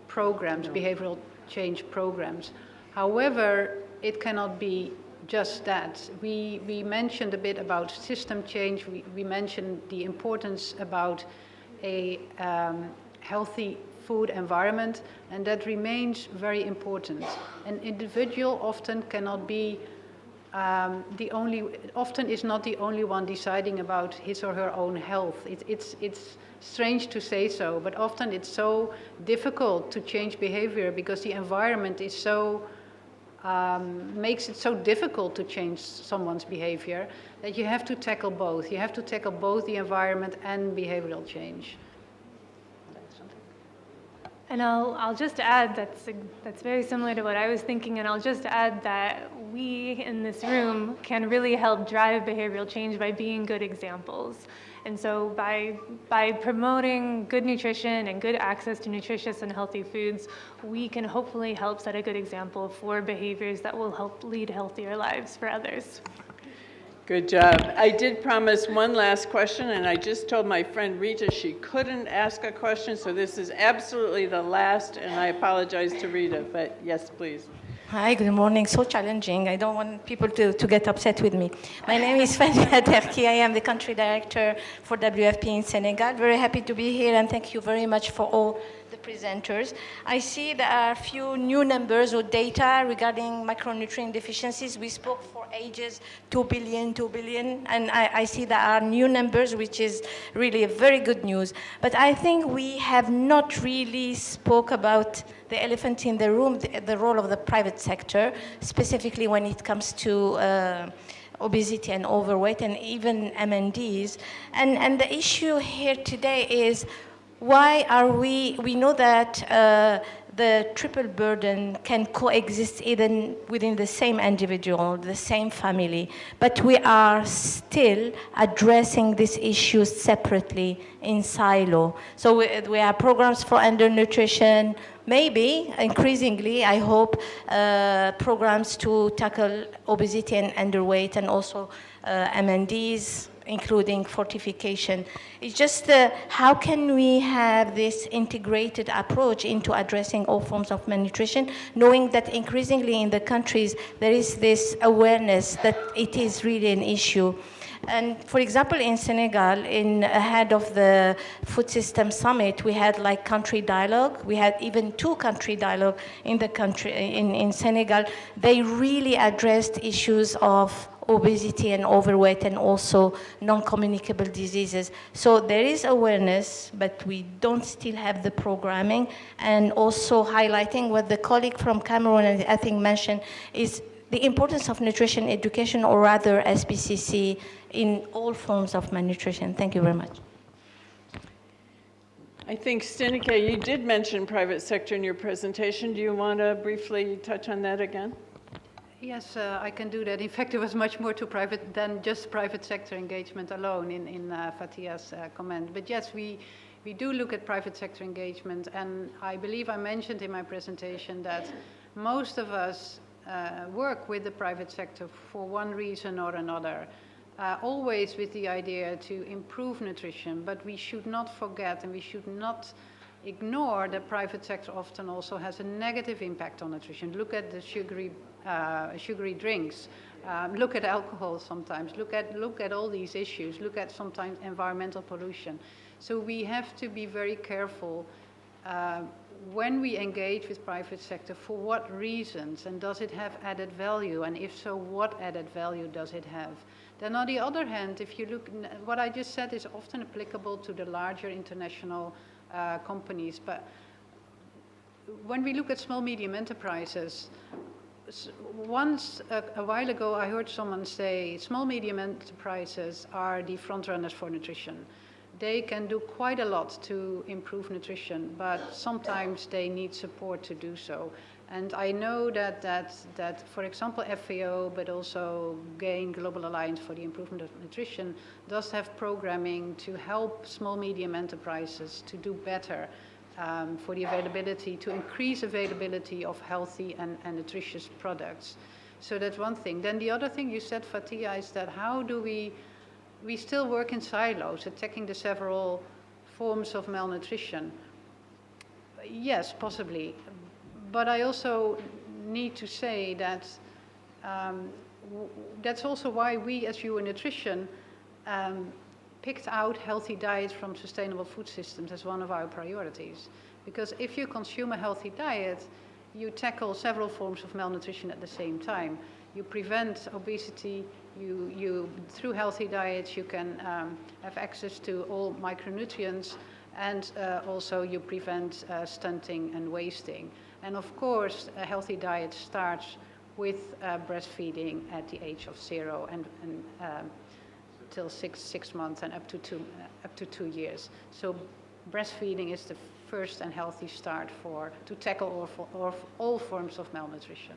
programs, behavioral change programs. However, it cannot be just that. We mentioned a bit about system change. We mentioned the importance about a healthy food environment, and that remains very important. An individual often cannot be often is not the only one deciding about his or her own health. It's strange to say so, but often it's so difficult to change behavior because the environment is so makes it so difficult to change someone's behavior that you have to tackle both. You have to tackle both the environment and behavioral change. And I'll just add, that's very similar to what I was thinking, and I'll just add that we in this room can really help drive behavioral change by being good examples. And so by promoting good nutrition and good access to nutritious and healthy foods, we can hopefully help set a good example for behaviors that will help lead healthier lives for others. Good job. I did promise one last question, and I just told my friend Rita she couldn't ask a question, so this is absolutely the last, and I apologize to Rita, but yes, please. Hi, good morning. So challenging. I don't want people to get upset with me. My name is Fania Derki. I am the country director for WFP in Senegal. Very happy to be here, and thank you very much for all the presenters. I see there are a few new numbers or data regarding micronutrient deficiencies. We spoke for ages, 2 billion, and I see there are new numbers, which is really a very good news. But I think we have not really spoke about the elephant in the room, the role of the private sector, specifically when it comes to obesity and overweight and even MNDs. And the issue here today is why are we know that the triple burden can coexist even within the same individual, the same family, but we are still addressing these issues separately in silo. So we have programs for undernutrition, maybe increasingly, I hope, programs to tackle obesity and underweight and also MNDs, including fortification. It's just how can we have this integrated approach into addressing all forms of malnutrition, knowing that increasingly in the countries there is this awareness that it is really an issue. And for example, in Senegal, ahead of the Food System Summit, we had like country dialogue. We had even 2 country dialogue in the country, in Senegal. They really addressed issues of obesity and overweight and also non-communicable diseases. So there is awareness, but we don't still have the programming. And also highlighting what the colleague from Cameroon, I think, mentioned is the importance of nutrition education, or rather SPCC, in all forms of malnutrition. Thank you very much. I think, Stineke, you did mention private sector in your presentation. Do you want to briefly touch on that again? Yes, I can do that. In fact, it was much more to private than just private sector engagement alone in Fatia's comment. But yes, we do look at private sector engagement, and I believe I mentioned in my presentation that most of us work with the private sector for one reason or another, always with the idea to improve nutrition, but we should not forget and we should not ignore that private sector often also has a negative impact on nutrition. Look at the sugary drinks, look at alcohol sometimes, look at all these issues, look at sometimes environmental pollution. So we have to be very careful when we engage with private sector, for what reasons, and does it have added value, and if so, what added value does it have? Then on the other hand, if you look, what I just said is often applicable to the larger international companies, but when we look at small, medium enterprises, once a while ago I heard someone say small, medium enterprises are the front runners for nutrition. They can do quite a lot to improve nutrition, but sometimes they need support to do so. And I know that for example, FAO, but also GAIN, Global Alliance for the Improvement of Nutrition, does have programming to help small, medium enterprises to do better for the availability, to increase availability of healthy and nutritious products. So that's one thing. Then the other thing you said, Fatia, is that how do we still work in silos, attacking the several forms of malnutrition? Yes, possibly. But I also need to say that that's also why we as UN Nutrition picked out healthy diets from sustainable food systems as one of our priorities. Because if you consume a healthy diet, you tackle several forms of malnutrition at the same time. You prevent obesity, through healthy diets you can have access to all micronutrients, and also you prevent stunting and wasting. And of course, a healthy diet starts with breastfeeding at the age of 0 and till six months and up to 2 years. So breastfeeding is the first and healthy start to tackle all forms of malnutrition.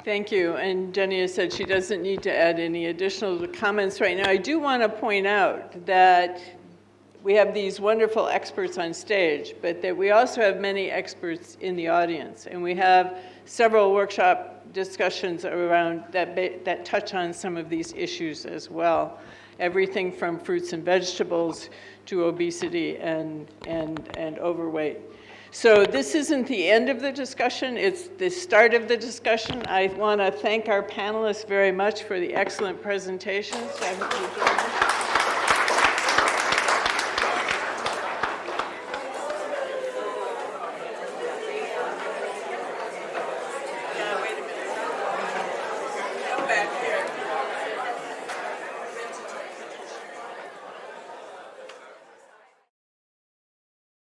Thank you. And Jenny has said she doesn't need to add any additional comments right now. I do want to point out that we have these wonderful experts on stage, but that we also have many experts in the audience. And we have several workshop discussions around that touch on some of these issues as well. Everything from fruits and vegetables to obesity and overweight. So this isn't the end of the discussion, it's the start of the discussion. I want to thank our panelists very much for the excellent presentations. I hope you join us.